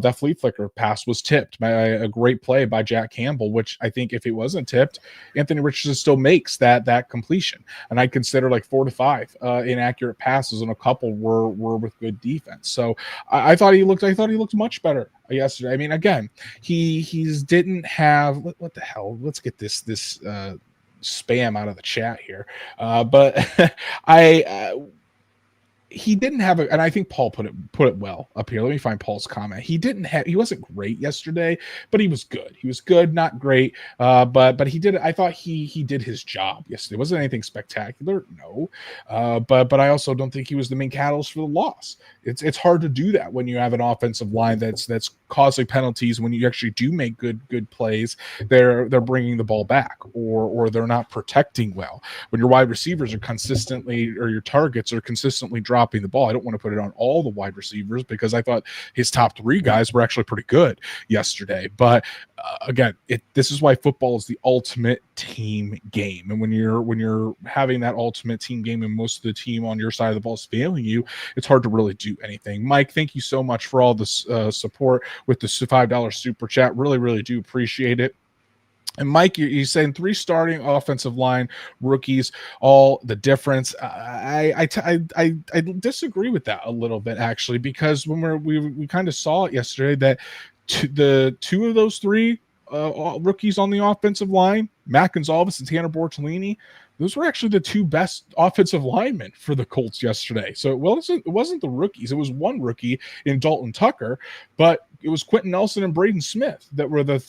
That flea flicker pass was tipped by a great play by Jack Campbell, which I think if it wasn't tipped, Anthony Richardson still makes that completion. And I consider like 4 to 5 inaccurate passes, and a couple were with good defense. So I thought he looked much better yesterday. I mean, again, he didn't have what the hell. Let's get this spam out of the chat here. But he didn't have and I think Paul put it well up here. Let me find Paul's comment. He wasn't great yesterday, but he was good. He was good, not great. But he did, I thought he did his job yesterday. It wasn't anything spectacular, no. But I also don't think he was the main catalyst for the loss. It's hard to do that when you have an offensive line that's causing penalties. When you actually do make good plays, they're bringing the ball back, or they're not protecting well. When your wide receivers are consistently, or your targets are consistently dropping the ball. I don't want to put it on all the wide receivers, because I thought his top 3 guys were actually pretty good yesterday. But again, this is why football is the ultimate team game. And when you're having that ultimate team game and most of the team on your side of the ball is failing you, it's hard to really do anything. Mike, thank you so much for all this support with the $5 super chat. Really do appreciate it. And Mike, you're saying 3 starting offensive line rookies, all the difference. I disagree with that a little bit, actually, because when we kind of saw it yesterday that the 2 of those 3 rookies on the offensive line, Matt Gonzalez and Tanner Bortolini, those were actually the 2 best offensive linemen for the Colts yesterday. So it wasn't the rookies. It was one rookie in Dalton Tucker, but it was Quentin Nelson and Braden Smith that were the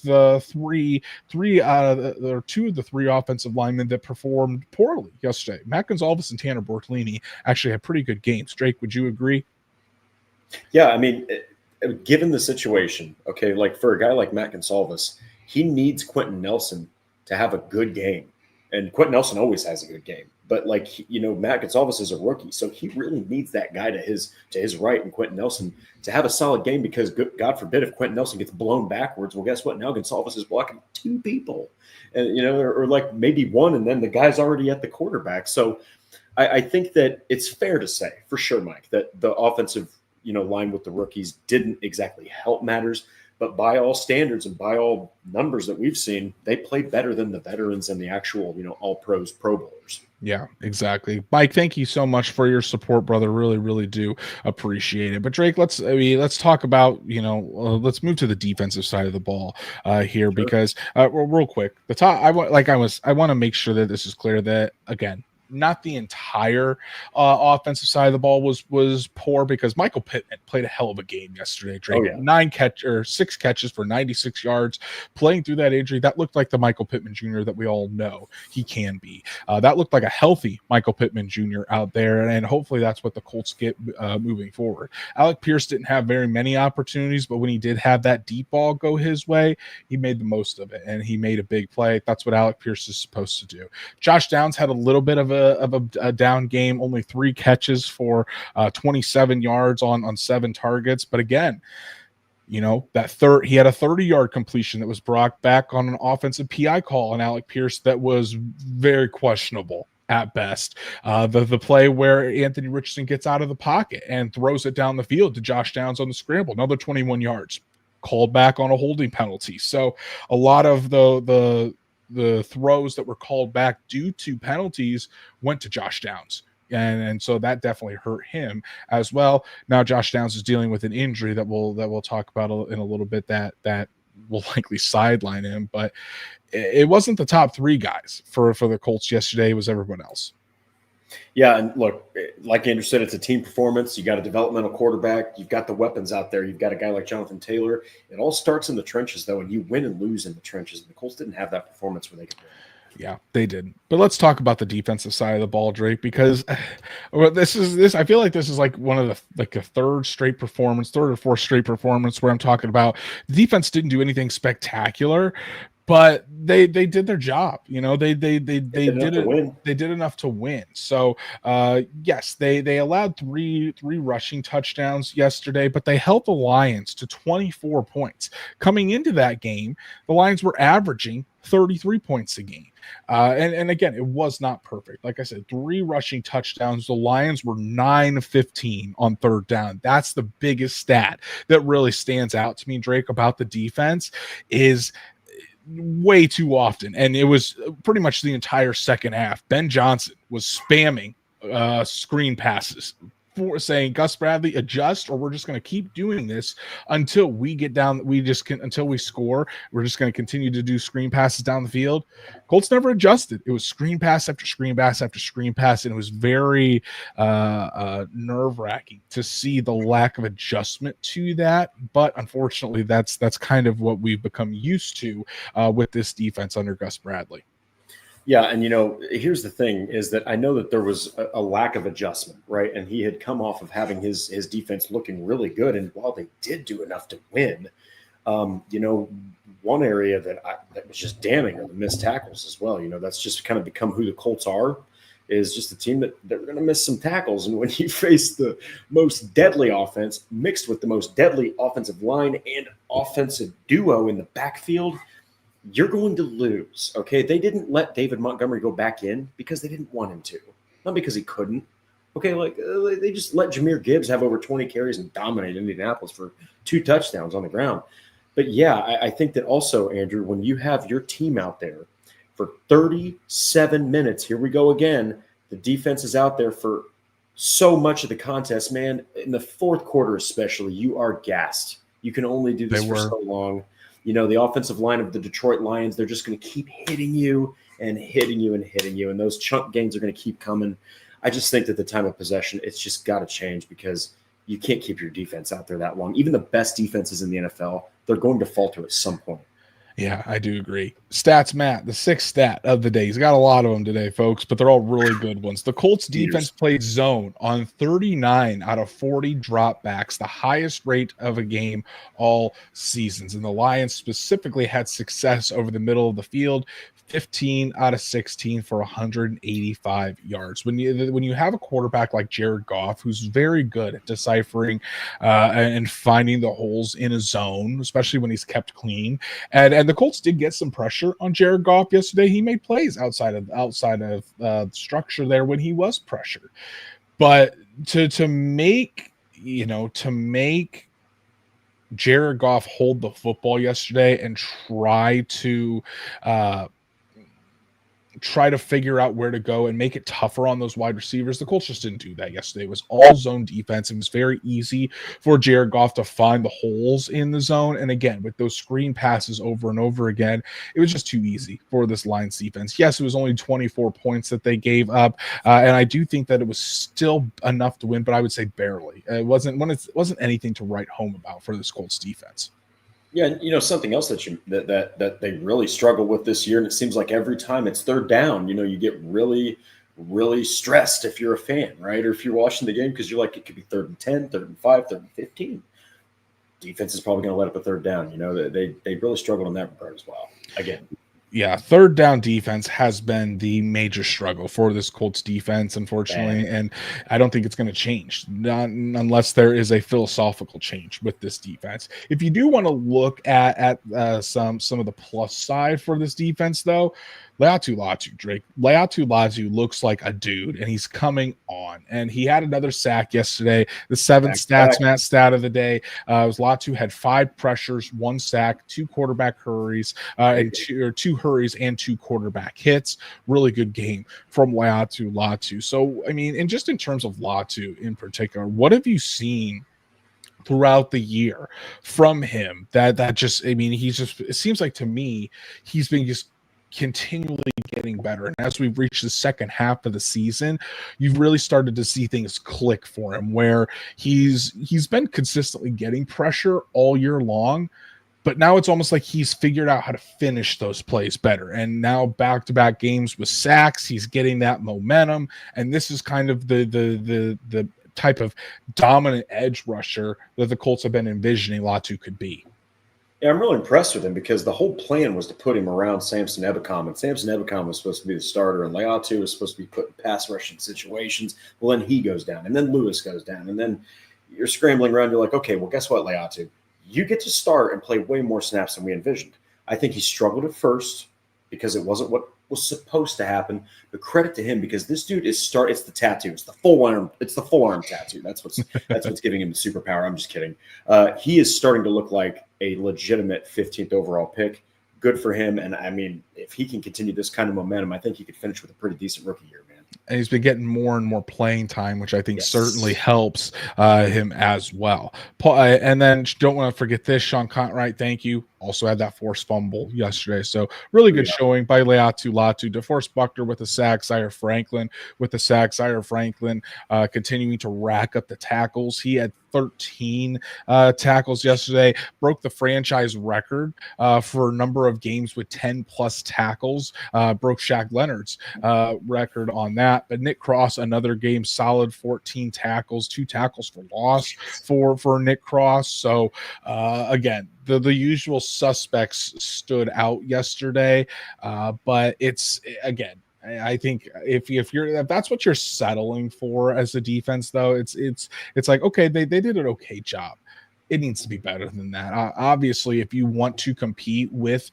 2 of the 3 offensive linemen that performed poorly yesterday. Matt Gonzalez and Tanner Bortolini actually had pretty good games. Drake, would you agree? Yeah, I mean, given the situation, okay, like for a guy like Matt Gonzalez, he needs Quentin Nelson to have a good game. And Quentin Nelson always has a good game. But Matt Gonzalez is a rookie, so he really needs that guy to his right, and Quentin Nelson to have a solid game, because God forbid if Quentin Nelson gets blown backwards, well, guess what? Now Gonzalez is blocking 2 people, and or like maybe 1, and then the guy's already at the quarterback. So I think that it's fair to say, for sure, Mike, that the offensive line with the rookies didn't exactly help matters. But by all standards and by all numbers that we've seen, they played better than the veterans and the actual, all pros, Pro Bowlers. Yeah, exactly. Mike, thank you so much for your support, brother. Really do appreciate it. But Drake, let's talk about, let's move to the defensive side of the ball here, sure. Because real quick, the top, I want to make sure that this is clear that, again, not the entire offensive side of the ball was poor, because Michael Pittman played a hell of a game yesterday. Drake, 6 catches for 96 yards, playing through that injury. That looked like the Michael Pittman Jr. that we all know he can be. That looked like a healthy Michael Pittman Jr. out there, and hopefully that's what the Colts get moving forward. Alec Pierce didn't have very many opportunities, but when he did have that deep ball go his way, he made the most of it, and he made a big play. That's what Alec Pierce is supposed to do. Josh Downs had a little bit of a down game, only 3 catches for 27 yards on 7 targets. But again, he had a 30-yard completion that was brought back on an offensive PI call on Alec Pierce that was very questionable at best. The play where Anthony Richardson gets out of the pocket and throws it down the field to Josh Downs on the scramble, another 21 yards, called back on a holding penalty. So a lot of the throws that were called back due to penalties went to Josh Downs. And so that definitely hurt him as well. Now Josh Downs is dealing with an injury that we'll talk about in a little bit that will likely sideline him. But it wasn't the top 3 guys for the Colts yesterday. It was everyone else. Yeah, and look, like Andrew said, it's a team performance. You got a developmental quarterback. You've got the weapons out there. You've got a guy like Jonathan Taylor. It all starts in the trenches, though, and you win and lose in the trenches. And the Colts didn't have that performance where they could win. Yeah, they did. But let's talk about the defensive side of the ball, Drake, because this I feel like this is like one of the a third or fourth straight performance where I'm talking about the defense didn't do anything spectacular, but they did their job. They did enough to win. So yes, they allowed three rushing touchdowns yesterday, but they held the Lions to 24 points. Coming into that game, the Lions were averaging 33 points a game. And again, it was not perfect. Like I said, 3 rushing touchdowns. The Lions were 9 of 15 on 3rd down. That's the biggest stat that really stands out to me, Drake, about the defense is way too often. And it was pretty much the entire second half. Ben Johnson was spamming screen passes, for saying, Gus Bradley, adjust, or we're just going to keep doing this until we get down. Until we score. We're just going to continue to do screen passes down the field. Colts never adjusted. It was screen pass after screen pass after screen pass, and it was very nerve-wracking to see the lack of adjustment to that. But unfortunately, that's kind of what we've become used to with this defense under Gus Bradley. Yeah, and here's the thing: is that I know that there was a lack of adjustment, right? And he had come off of having his defense looking really good, and while they did do enough to win, one area that was just damning are the missed tackles as well. That's just kind of become who the Colts are, is just a team that they're going to miss some tackles. And when you face the most deadly offense mixed with the most deadly offensive line and offensive duo in the backfield, you're going to lose, okay? They didn't let David Montgomery go back in because they didn't want him to, not because he couldn't. Okay, they just let Jahmyr Gibbs have over 20 carries and dominate Indianapolis for 2 touchdowns on the ground. But yeah, I think that also, Andrew, when you have your team out there for 37 minutes, here we go again, the defense is out there for so much of the contest, man. In the fourth quarter especially, you are gassed. You can only do this for so long. The offensive line of the Detroit Lions, they're just going to keep hitting you and hitting you and hitting you. And those chunk gains are going to keep coming. I just think that the time of possession, it's just got to change because you can't keep your defense out there that long. Even the best defenses in the NFL, they're going to falter at some point. Yeah, I do agree. Stats, Matt, the 6th stat of the day. He's got a lot of them today, folks, but they're all really good ones. The Colts defense played zone on 39 out of 40 dropbacks, the highest rate of a game all seasons. And the Lions specifically had success over the middle of the field, 15 out of 16 for 185 yards. When you have a quarterback like Jared Goff, who's very good at deciphering and finding the holes in a zone, especially when he's kept clean, and the Colts did get some pressure on Jared Goff yesterday. He made plays outside of structure there when he was pressured, but to make Jared Goff hold the football yesterday and try to figure out where to go and make it tougher on those wide receivers. The Colts just didn't do that yesterday. It was all zone defense. It was very easy for Jared Goff to find the holes in the zone. And again, with those screen passes over and over again, it was just too easy for this Lions defense. Yes, it was only 24 points that they gave up. And I do think that it was still enough to win, but I would say barely. It wasn't anything to write home about for this Colts defense. Yeah, something else that they really struggle with this year, and it seems like every time it's third down, you get really, really stressed if you're a fan, right? Or if you're watching the game because you're like, it could be 3rd and 10, 3rd and 5, 3rd and 15. Defense is probably going to let up a third down. They really struggled in that regard as well. Again. Yeah, third down defense has been the major struggle for this Colts defense, unfortunately, and I don't think it's going to change, not unless there is a philosophical change with this defense. If you do want to look at some of the plus side for this defense, though, Leatu Latu looks like a dude, and he's coming on. And he had another sack yesterday. The 7th stat of the day was Latu had 5 pressures, 1 sack, 2 quarterback hurries, and 2 hurries and 2 quarterback hits. Really good game from Latu. So, I mean, and just in terms of Latu in particular, what have you seen throughout the year from him that just, I mean, it seems like to me, he's been just continually getting better. And as we've reached the second half of the season, you've really started to see things click for him, where he's been consistently getting pressure all year long, but now it's almost like he's figured out how to finish those plays better. And now back-to-back games with sacks, he's getting that momentum, and this is kind of the type of dominant edge rusher that the Colts have been envisioning Latu could be. Yeah, I'm really impressed with him because the whole plan was to put him around Samson Ebukam, and Samson Ebukam was supposed to be the starter, and Leatu was supposed to be put in pass rushing situations. Well, then he goes down, and then Lewis goes down, and then you're scrambling around. You're like, okay, well, guess what, Leatu? You get to start and play way more snaps than we envisioned. I think he struggled at first because it wasn't what was supposed to happen. But credit to him because this dude it's the tattoo. It's the full arm tattoo. That's what's giving him the superpower. I'm just kidding. He is starting to look like a legitimate 15th overall pick. Good for him. And I mean, if he can continue this kind of momentum, I think he could finish with a pretty decent rookie year, man. And he's been getting more and more playing time, which I think certainly helps him as well. And then don't want to forget this, Sean Contright, thank you. also had that forced fumble yesterday. So really good showing by Leatu Latu. DeForest Buckner with a sack, Zaire Franklin with the sack. Zaire Franklin continuing to rack up the tackles. He had 13 tackles yesterday, broke the franchise record for a number of games with 10 plus tackles, broke Shaq Leonard's record on that. But Nick Cross, another game, solid 14 tackles, 2 tackles for loss for Nick Cross. So again, the usual suspects stood out yesterday, but it's, again, I think if that's what you're settling for as a defense, though, it's like, okay, they did an okay job. It needs to be better than that. Obviously, if you want to compete with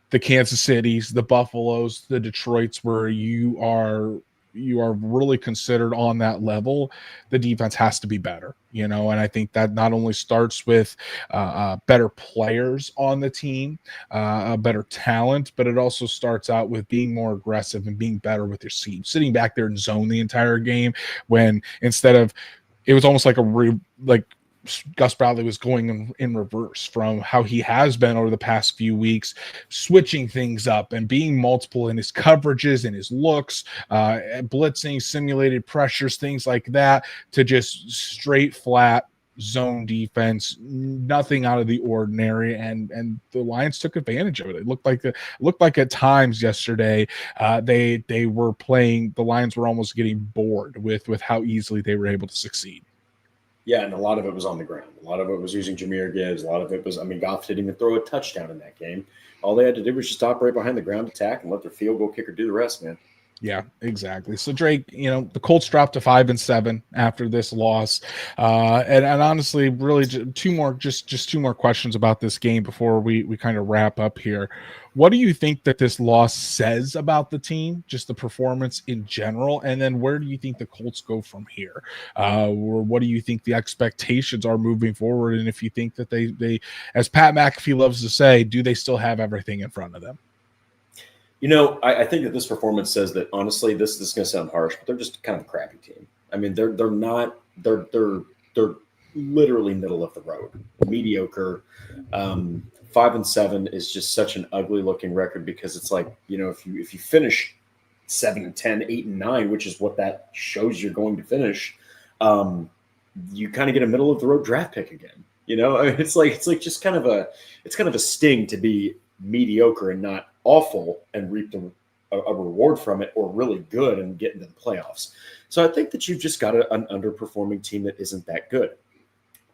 the Kansas Cities, the Buffaloes, the Detroits, where you are really considered on that level, the defense has to be better, and I think that not only starts with better players on the team, better talent, but it also starts out with being more aggressive and being better with your team, sitting back there in zone the entire game, when instead of, it was almost like Gus Bradley was going in reverse from how he has been over the past few weeks, switching things up and being multiple in his coverages and his looks, blitzing, simulated pressures, things like that, to just straight flat zone defense, nothing out of the ordinary, and the Lions took advantage of it. It looked like at times yesterday they were playing, the Lions were almost getting bored with how easily they were able to succeed. Yeah, and a lot of it was on the ground. A lot of it was using Jahmyr Gibbs. A lot of it was, Goff didn't even throw a touchdown in that game. All they had to do was just operate behind the ground attack and let their field goal kicker do the rest, man. Yeah, exactly. So Drake, the Colts dropped to 5-7 after this loss, and honestly, really, two more questions about this game before we kind of wrap up here. What do you think that this loss says about the team, just the performance in general, and then where do you think the Colts go from here? Or what do you think the expectations are moving forward, and if you think that they, as Pat McAfee loves to say, do they still have everything in front of them? I think that this performance says that, honestly, this is going to sound harsh, but they're just kind of a crappy team. They're literally middle of the road, mediocre. 5-7 is just such an ugly looking record, because it's like, if you finish 7-10, 8-9, which is what that shows you're going to finish, you kind of get a middle of the road draft pick again. It's like just kind of a sting to be mediocre and not awful and reap a reward from it, or really good and get into the playoffs. So I think that you've just got an underperforming team that isn't that good.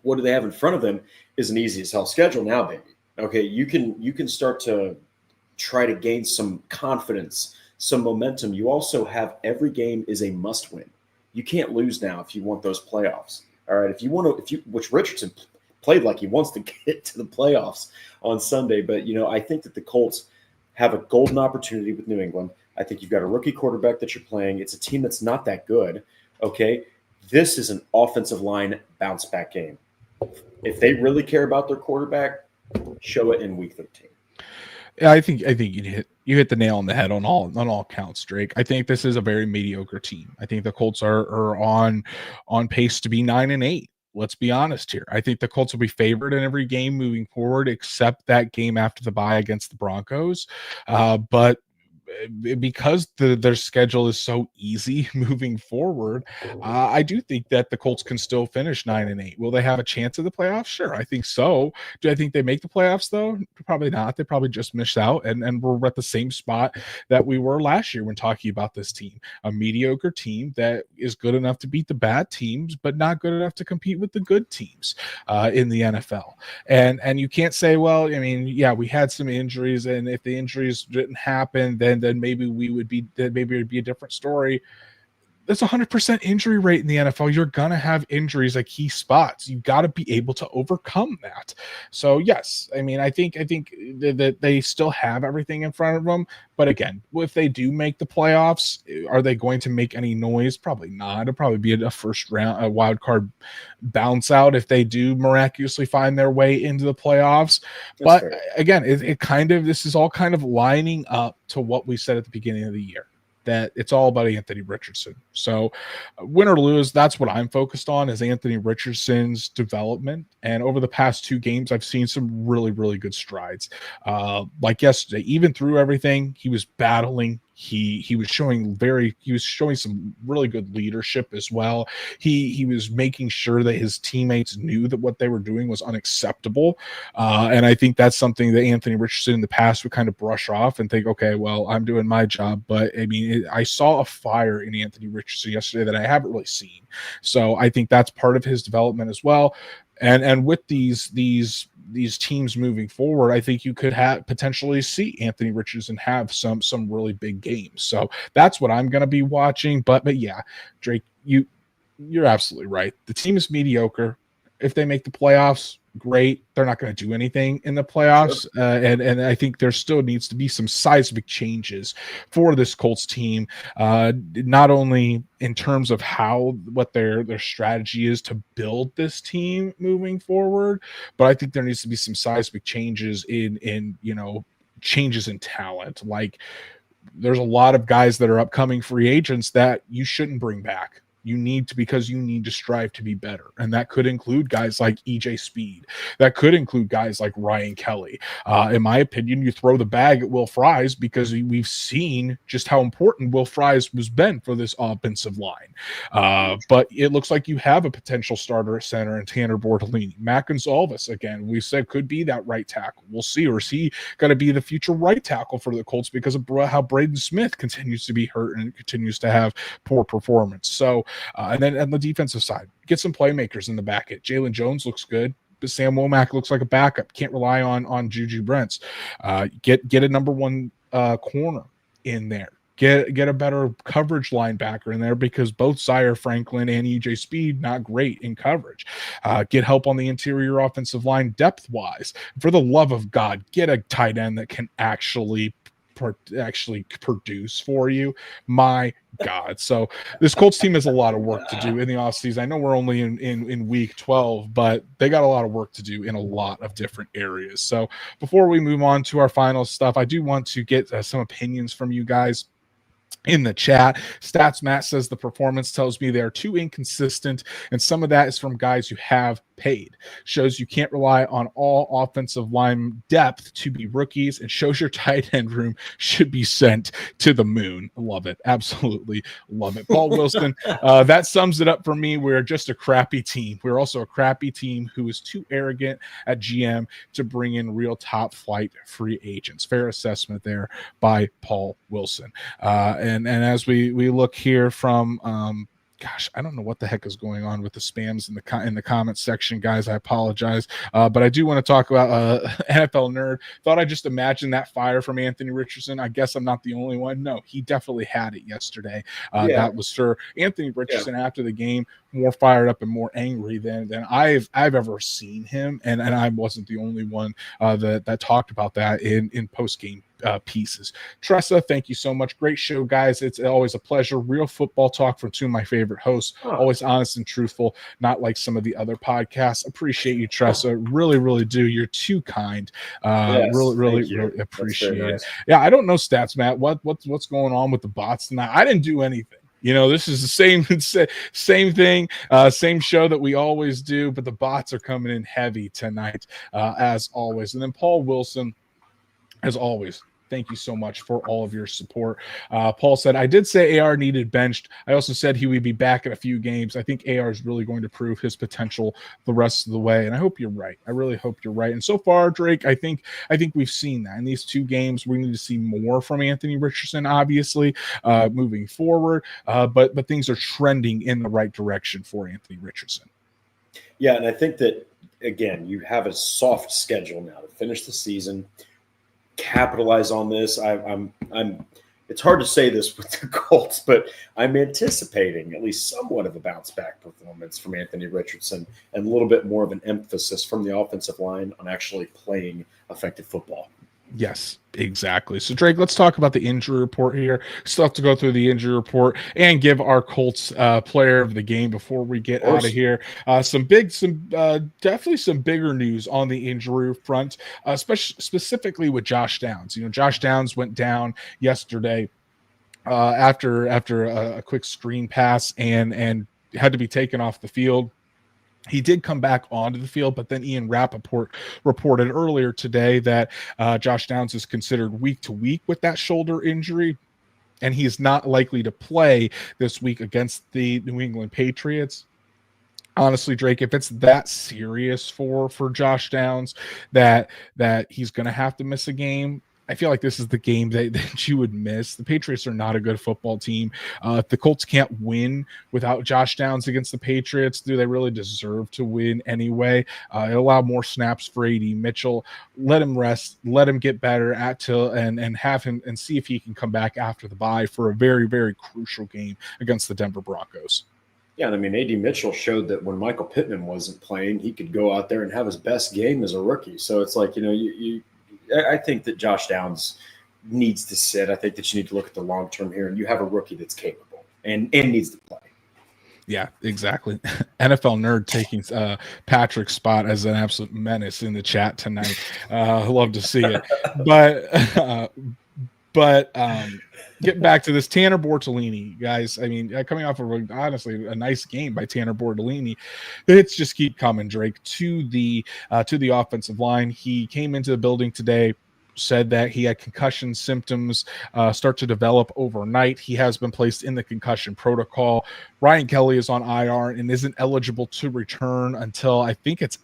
What do they have in front of them is an easy as hell schedule now, baby. Okay, you can start to try to gain some confidence, some momentum. You also have, every game is a must win. You can't lose now if you want those playoffs. All right, which Richardson played like he wants to get to the playoffs on Sunday. But, I think that the Colts have a golden opportunity with New England. I think you've got a rookie quarterback that you're playing. It's a team that's not that good. Okay, this is an offensive line bounce back game. If they really care about their quarterback, show it in week 13. Yeah, I think you hit the nail on the head on all counts, Drake. I think this is a very mediocre team. I think the Colts are on pace to be 9-8. Let's be honest here. I think the Colts will be favored in every game moving forward, except that game after the bye against the Broncos. But because their schedule is so easy moving forward, I do think that the Colts can still finish 9-8. Will they have a chance of the playoffs? Sure, I think so. Do I think they make the playoffs, though? Probably not. They probably just missed out, and we're at the same spot that we were last year when talking about this team. A mediocre team that is good enough to beat the bad teams, but not good enough to compete with the good teams in the NFL. And you can't say, well, we had some injuries, and if the injuries didn't happen, then maybe it'd be a different story. There's 100% injury rate in the NFL. You're gonna have injuries at key spots. You've got to be able to overcome that. So yes, I think that they still have everything in front of them. But again, if they do make the playoffs, are they going to make any noise? Probably not. It'll probably be a first round, a wild card bounce out if they do miraculously find their way into the playoffs. That's fair. Again, this is all kind of lining up to what we said at the beginning of the year. that it's all about Anthony Richardson. So win or lose, that's what I'm focused on, is Anthony Richardson's development. And over the past 2 games, I've seen some really, really good strides. Like yesterday, even through everything, he was battling. He was showing some really good leadership as well. He was making sure that his teammates knew that what they were doing was unacceptable. And I think that's something that Anthony Richardson in the past would kind of brush off and think, okay, well, I'm doing my job. But I mean, I saw a fire in Anthony Richardson yesterday that I haven't really seen. So I think that's part of his development as well. And with these teams moving forward, I think you could potentially see Anthony Richardson have some really big games. So that's what I'm going to be watching. But yeah, Drake, you're absolutely right. The team is mediocre. If they make the playoffs, great. They're not going to do anything in the playoffs. Sure. And I think there still needs to be some seismic changes for this Colts team, not only in terms of what their strategy is to build this team moving forward, but I think there needs to be some seismic changes in changes in talent. There's a lot of guys that are upcoming free agents that you shouldn't bring back. Because you need to strive to be better. And that could include guys like EJ Speed. That could include guys like Ryan Kelly. In my opinion, you throw the bag at Will Fries because we've seen just how important Will Fries has been for this offensive line. But it looks like you have a potential starter at center in Tanner Bortolini. Matt Gonsalves, again, we said could be that right tackle. We'll see. Or is he going to be the future right tackle for the Colts because of how Braden Smith continues to be hurt and continues to have poor performance. So, and then on the defensive side, get some playmakers in the back end. Jalen Jones looks good, but Sam Womack looks like a backup. Can't rely on Juju Brents. Get a number 1 corner in there. Get a better coverage linebacker in there because both Zaire Franklin and EJ Speed not great in coverage. Get help on the interior offensive line depth-wise. For the love of God, get a tight end that can actually produce for you. My God. So this Colts team has a lot of work to do in the offseason. I know we're only in week 12, but they got a lot of work to do in a lot of different areas. So before we move on to our final stuff, I do want to get some opinions from you guys in the chat. Stats Matt says the performance tells me they're too inconsistent, and some of that is from guys who have paid. Shows you can't rely on all offensive line depth to be rookies, and shows your tight end room should be sent to the moon. Love it. Absolutely love it. Paul Wilson, that sums it up for me. We're just a crappy team. We're also a crappy team who is too arrogant at GM to bring in real top flight free agents. Fair assessment there by Paul Wilson. And as we look here from gosh, I don't know what the heck is going on with the spams in the comment section, guys. I apologize, but I do want to talk about NFL Nerd. Thought I just imagined that fire from Anthony Richardson. I guess I'm not the only one. No, he definitely had it yesterday. That was sure. Anthony Richardson after the game, more fired up and more angry than I've ever seen him, and I wasn't the only one that talked about that in post game pieces. Tressa, thank you so much. Great show, guys. It's always a pleasure. Real football talk from 2 of my favorite hosts. Always honest and truthful, not like some of the other podcasts. Appreciate you, Tressa. Really, really do. You're too kind. Really appreciate it. Yeah, I don't know stats, Matt. What's going on with the bots tonight? I didn't do anything. This is the same thing, same show that we always do, but the bots are coming in heavy tonight, as always. And then Paul Wilson, as always, thank you so much for all of your support. Paul said, I did say AR needed benched. I also said he would be back in a few games. I think AR is really going to prove his potential the rest of the way. And I hope you're right. I really hope you're right. And so far, Drake, I think we've seen that in these 2 games. We need to see more from Anthony Richardson, obviously, moving forward. But things are trending in the right direction for Anthony Richardson. Yeah. And I think that, again, you have a soft schedule now to finish the season. Capitalize on this. I'm it's hard to say this with the Colts, but I'm anticipating at least somewhat of a bounce back performance from Anthony Richardson and a little bit more of an emphasis from the offensive line on actually playing effective football. Yes, exactly. So, Drake, let's talk about the injury report here. Still have to go through the injury report and give our Colts player of the game before we get out of here. Definitely some bigger news on the injury front, specifically with Josh Downs. Josh Downs went down yesterday after a quick screen pass and had to be taken off the field. He did come back onto the field, but then Ian Rappaport reported earlier today that Josh Downs is considered week to week with that shoulder injury, and he is not likely to play this week against the New England Patriots. Honestly, Drake, if it's that serious for Josh Downs that he's going to have to miss a game, I feel like this is the game that you would miss. The Patriots are not a good football team. If the Colts can't win without Josh Downs against the Patriots, do they really deserve to win anyway? It'll allow more snaps for AD Mitchell. Let him rest. Let him get better and have him and see if he can come back after the bye for a very, very crucial game against the Denver Broncos. Yeah, and I mean, AD Mitchell showed that when Michael Pittman wasn't playing, he could go out there and have his best game as a rookie. So it's like, I think that Josh Downs needs to sit. I think that you need to look at the long term here, and you have a rookie that's capable and needs to play. Yeah, exactly. NFL nerd taking Patrick's spot as an absolute menace in the chat tonight. Love to see it, but getting back to this, Tanner Bortolini, guys. I mean, coming off of honestly a nice game by Tanner Bortolini, the hits just keep coming. Drake to the offensive line. He came into the building today, said that he had concussion symptoms start to develop overnight. He has been placed in the concussion protocol. Ryan Kelly is on IR and isn't eligible to return until I think it's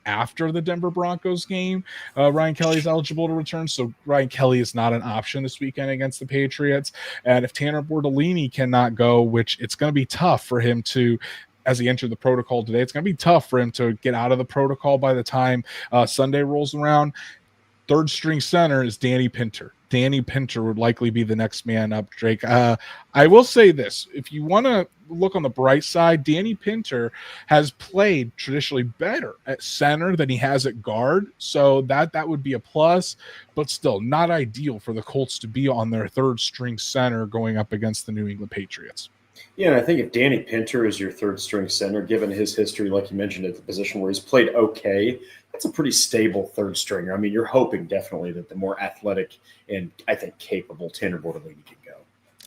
after the Denver Broncos game. Ryan Kelly is eligible to return, so Ryan Kelly is not an option this weekend against the Patriots. And if Tanner Bortolini cannot go, which it's going to be tough for him to, as he entered the protocol today, it's going to be tough for him to get out of the protocol by the time Sunday rolls around. Third string center is Danny Pinter. Danny Pinter would likely be the next man up, Drake. I will say this. If you want to look on the bright side, Danny Pinter has played traditionally better at center than he has at guard. So that would be a plus, but still not ideal for the Colts to be on their third string center going up against the New England Patriots. Yeah, and I think if Danny Pinter is your third string center, given his history, like you mentioned, at the position where he's played okay, that's a pretty stable third stringer. I mean, you're hoping definitely that the more athletic and I think capable Tanner Bortolini can go.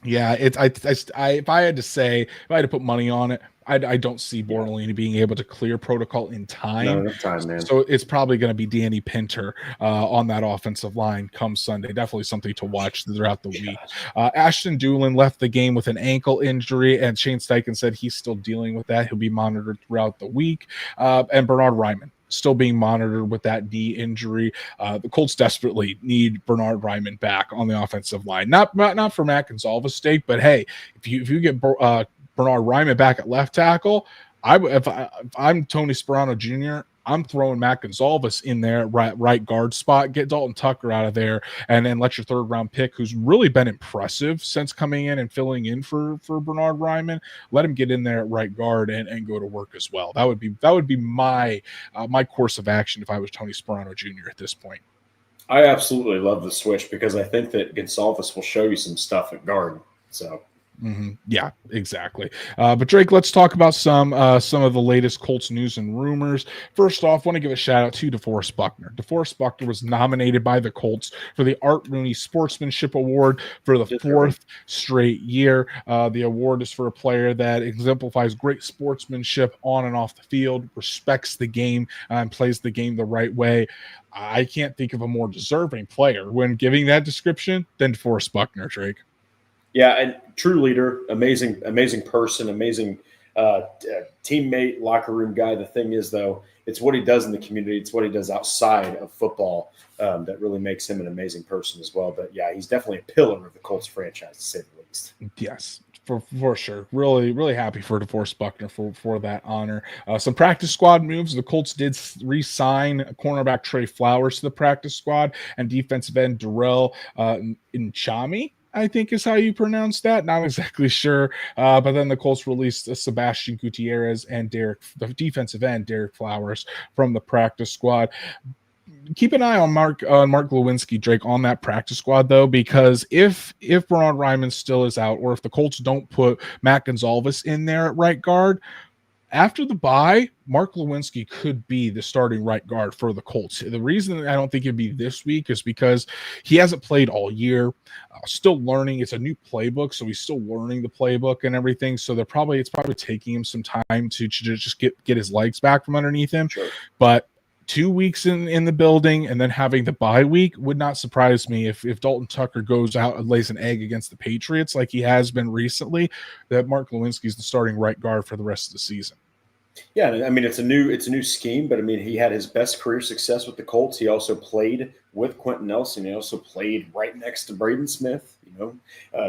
Yeah, if I had to put money on it, I don't see Bortolini being able to clear protocol in time. Not enough time, man. So it's probably going to be Danny Pinter on that offensive line come Sunday. Definitely something to watch throughout the week. Ashton Doolin left the game with an ankle injury, and Shane Steichen said he's still dealing with that. He'll be monitored throughout the week. And Bernard Ryman still being monitored with that knee injury. The Colts desperately need Bernard Ryman back on the offensive line. Not for Matt Gonzalez's sake, but hey, if you get Bernard Ryman back at left tackle, if I'm Tony Sperano Jr., I'm throwing Matt Gonzalez in there right guard spot. Get Dalton Tucker out of there, and then let your third round pick, who's really been impressive since coming in and filling in for Bernard Ryman, let him get in there at right guard and go to work as well. That would be my course of action if I was Tony Sperano Jr. at this point. I absolutely love the switch because I think that Gonzalez will show you some stuff at guard. So. Mm-hmm. Yeah, exactly. But Drake, let's talk about some of the latest Colts news and rumors. First off, want to give a shout out to DeForest Buckner. DeForest Buckner was nominated by the Colts for the Art Rooney Sportsmanship Award for the fourth straight year. The award is for a player that exemplifies great sportsmanship on and off the field, respects the game, and plays the game the right way. I can't think of a more deserving player when giving that description than DeForest Buckner, Drake. Yeah, and true leader, amazing person, amazing teammate, locker room guy. The thing is, though, it's what he does in the community. It's what he does outside of football that really makes him an amazing person as well. But, yeah, he's definitely a pillar of the Colts franchise, to say the least. Yes, for sure. Really, really happy for DeForest Buckner for that honor. Some practice squad moves. The Colts did re-sign cornerback Trey Flowers to the practice squad and defensive end Darrell Nchami, I think is how you pronounce that. Not exactly sure. But then the Colts released Sebastian Gutierrez and the defensive end, Derek Flowers, from the practice squad. Keep an eye on Mark Lewinsky, Drake, on that practice squad, though, because if Bernard Ryman still is out, or if the Colts don't put Matt Gonzalez in there at right guard, after the bye, Mark Lewinsky could be the starting right guard for the Colts. The reason I don't think it'd be this week is because he hasn't played all year, still learning. It's a new playbook, so he's still learning the playbook and everything. So it's probably taking him some time to just get his legs back from underneath him. Sure. But 2 weeks in the building and then having the bye week would not surprise me if Dalton Tucker goes out and lays an egg against the Patriots like he has been recently, that Mark Lewinsky is the starting right guard for the rest of the season. Yeah, I mean it's a new scheme, but I mean he had his best career success with the Colts. He also played with Quentin Nelson. He also played right next to Braden Smith,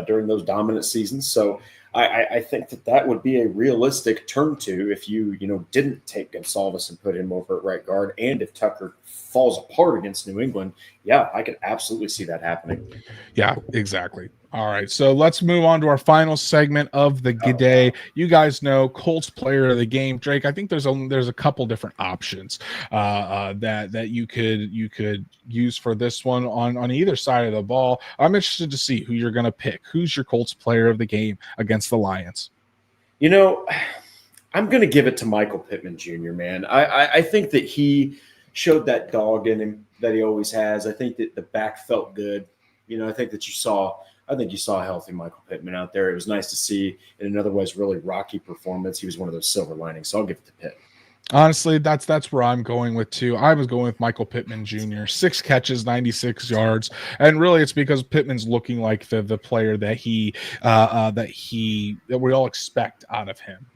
during those dominant seasons. So I think that would be a realistic turn to if you didn't take Gonsalves and put him over at right guard, and if Tucker falls apart against New England, yeah, I could absolutely see that happening. Yeah, exactly. All right, so let's move on to our final segment of the day. You guys know Colts player of the game, Drake. I think there's a couple different options that you could use for this one on either side of the ball. I'm interested to see who you're going to pick. Who's your Colts player of the game against the Lions? I'm going to give it to Michael Pittman Jr., man. I think that he showed that dog in him that he always has. I think that the back felt good. I think you saw a healthy Michael Pittman out there. It was nice to see in an otherwise really rocky performance. He was one of those silver linings. So I'll give it to Pitt. Honestly, that's where I'm going with too. I was going with Michael Pittman Jr. 6 catches, 96 yards, and really it's because Pittman's looking like the player that we all expect out of him,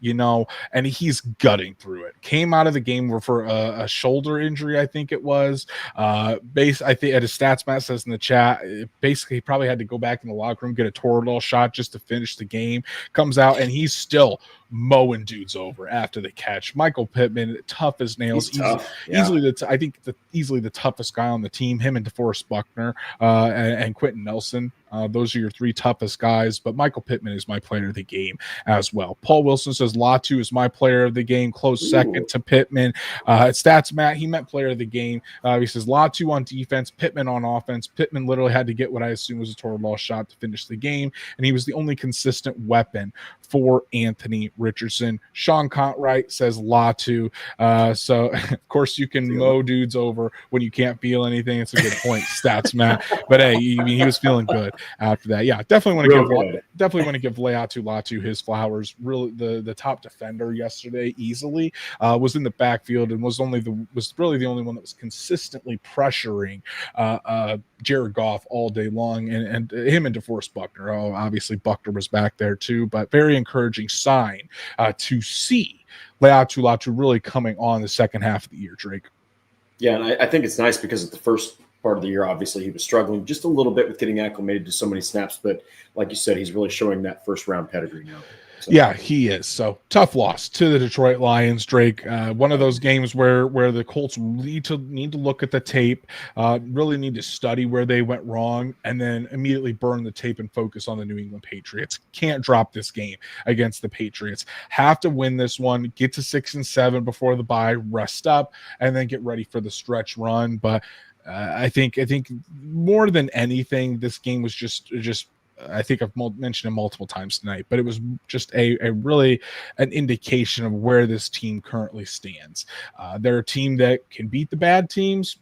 and he's gutting through it. Came out of the game for a shoulder injury, I think it was. I think at his stats, Matt says in the chat, basically he probably had to go back in the locker room, get a Toradol shot just to finish the game. Comes out and he's still mowing dudes over after the catch. Michael Pittman, tough as nails. Easily the toughest guy on the team. Him and DeForest Buckner and Quentin Nelson. Those are your 3 toughest guys, but Michael Pittman is my player of the game as well. Paul Wilson says Latu is my player of the game, close second to Pittman. Stats Matt, he meant player of the game. He says Latu on defense, Pittman on offense. Pittman literally had to get what I assume was a Toradol shot to finish the game, and he was the only consistent weapon for Anthony Richardson. Sean Contright says Latu. So of course you can mow dudes over when you can't feel anything. It's a good point, Stats Matt. But hey, he was feeling good after that. Yeah, definitely want to give Latu his flowers. Really, the top defender yesterday easily was in the backfield and was really the only one that was consistently pressuring Jared Goff all day long, and him and DeForest Buckner. Oh, obviously Buckner was back there too, but very encouraging sign to see Latu really coming on the second half of the year, Drake. Yeah, and I think it's nice because at the first part of the year, obviously, he was struggling just a little bit with getting acclimated to so many snaps. But like you said, he's really showing that first-round pedigree now. So. Yeah, he is. So tough loss to the Detroit Lions, Drake. One of those games where the Colts need to look at the tape, really need to study where they went wrong, and then immediately burn the tape and focus on the New England Patriots. Can't drop this game against the Patriots. Have to win this one, get to 6-7 before the bye, rest up, and then get ready for the stretch run. But I think more than anything, this game was just I think I've mentioned it multiple times tonight, but it was just a really an indication of where this team currently stands. They're a team that can beat the bad teams,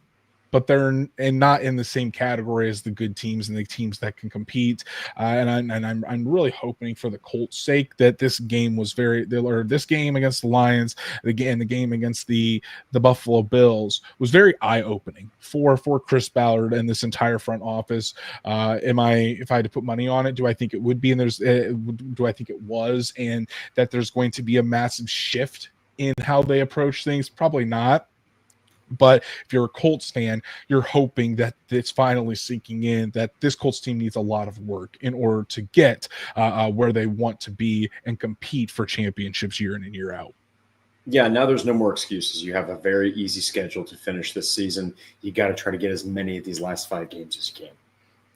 but they're not in the same category as the good teams and the teams that can compete. And I'm really hoping for the Colts' sake that this game was this game against the Lions, the game against the Buffalo Bills was very eye-opening for Chris Ballard and this entire front office. If I had to put money on it, do I think it would be? And do I think it was? And that there's going to be a massive shift in how they approach things? Probably not. But if you're a Colts fan, you're hoping that it's finally sinking in that this Colts team needs a lot of work in order to get where they want to be and compete for championships year in and year out. Yeah, now there's no more excuses. You have a very easy schedule to finish this season. You got to try to get as many of these last 5 games as you can.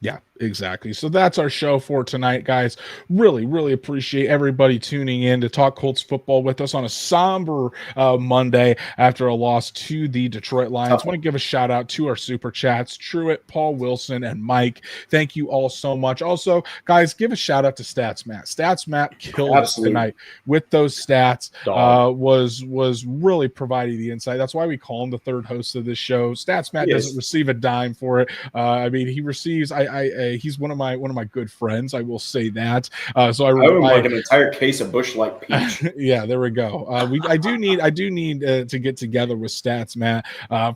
Yeah, exactly. So that's our show for tonight, guys. Really, really appreciate everybody tuning in to talk Colts football with us on a somber Monday after a loss to the Detroit Lions. I want to give a shout out to our super chats, Truett, Paul Wilson, and Mike. Thank you all so much. Also, guys, give a shout out to Stats Matt. Stats Matt killed it tonight with those stats. Was really providing the insight. That's why we call him the third host of this show. Stats Matt doesn't receive a dime for it. I mean, he receives. He's one of my good friends. I will say that. So I owe him like an entire case of Busch Light peach. Yeah, there we go. I do need to get together with Stats Matt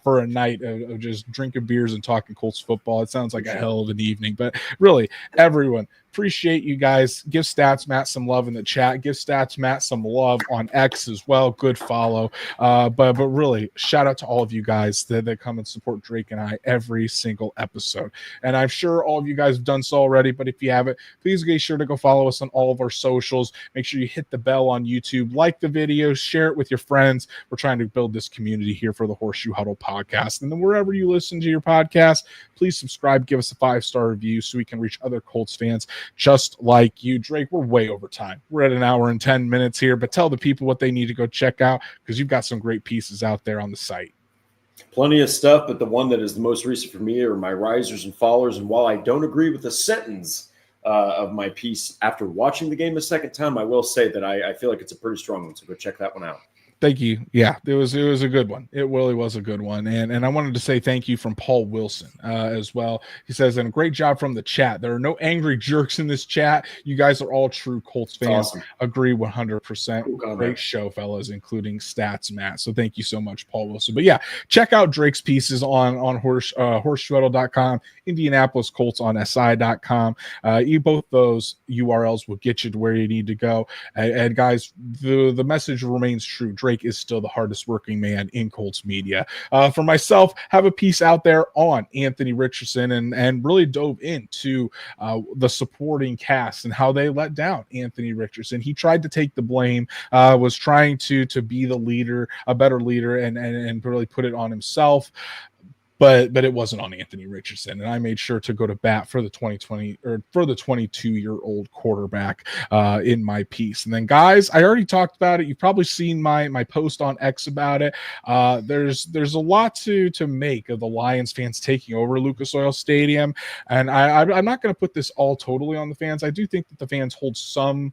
for a night of just drinking beers and talking Colts football. It sounds like a hell of an evening, but really, everyone. Appreciate you guys. Give Stats Matt some love in the chat. Give Stats Matt some love on X as well. Good follow. But really, shout out to all of you guys that come and support Drake and I every single episode. And I'm sure all of you guys have done so already, but if you haven't, please be sure to go follow us on all of our socials. Make sure you hit the bell on YouTube, like the videos, share it with your friends. We're trying to build this community here for the Horseshoe Huddle podcast. And then wherever you listen to your podcast, please subscribe, give us a 5-star review so we can reach other Colts fans just like you. Drake, we're way over time. We're at 1 hour and 10 minutes here, but tell the people what they need to go check out because you've got some great pieces out there on the site. Plenty of stuff, but the one that is the most recent for me are my risers and fallers. And while I don't agree with the sentence of my piece after watching the game a second time, I will say that I feel like it's a pretty strong one. So go check that one out. Thank you. Yeah, it was a good one. It really was a good one. And I wanted to say thank you from Paul Wilson as well. He says, and a great job from the chat. There are no angry jerks in this chat. You guys are all true Colts fans. Awesome. Agree 100%. Cool. Great show, fellas, including Stats Matt. So thank you so much, Paul Wilson. But yeah, check out Drake's pieces on horseshoehuddle.com, Indianapolis Colts on SI.com. Both those URLs will get you to where you need to go. And guys, the message remains true. Drake is still the hardest working man in Colts media. For myself, have a piece out there on Anthony Richardson and really dove into the supporting cast and how they let down Anthony Richardson. He tried to take the blame, was trying to be the leader, a better leader, and really put it on himself. But it wasn't on Anthony Richardson, and I made sure to go to bat for the 22-year-old quarterback in my piece. And then, guys, I already talked about it. You've probably seen my post on X about it. There's a lot to make of the Lions fans taking over Lucas Oil Stadium, and I'm not going to put this all totally on the fans. I do think that the fans hold some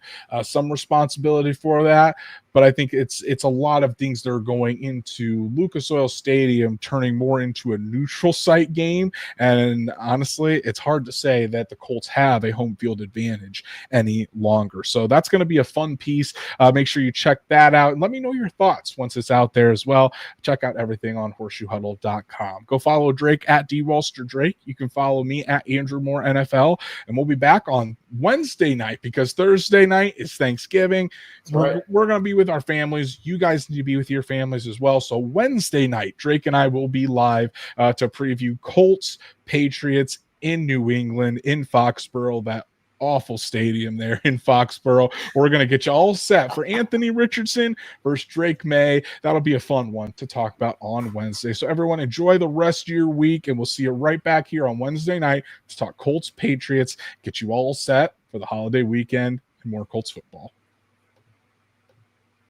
responsibility for that. But I think it's a lot of things that are going into Lucas Oil Stadium turning more into a neutral site game. And honestly, it's hard to say that the Colts have a home field advantage any longer. So that's going to be a fun piece. Make sure you check that out and let me know your thoughts once it's out there as well. Check out everything on horseshoehuddle.com. Go follow Drake at DWalsterDrake. You can follow me at Andrew Moore NFL. And we'll be back on Wednesday night because Thursday night is Thanksgiving. We're going to be with our families. You guys need to be with your families as well. So Wednesday night, Drake and I will be live to preview Colts Patriots in New England, in Foxborough, that awful stadium there in Foxborough. We're going to get you all set for Anthony Richardson versus Drake May. That'll be a fun one to talk about on Wednesday. So everyone enjoy the rest of your week, and we'll see you right back here on Wednesday night to talk Colts Patriots, get you all set for the holiday weekend and more Colts football.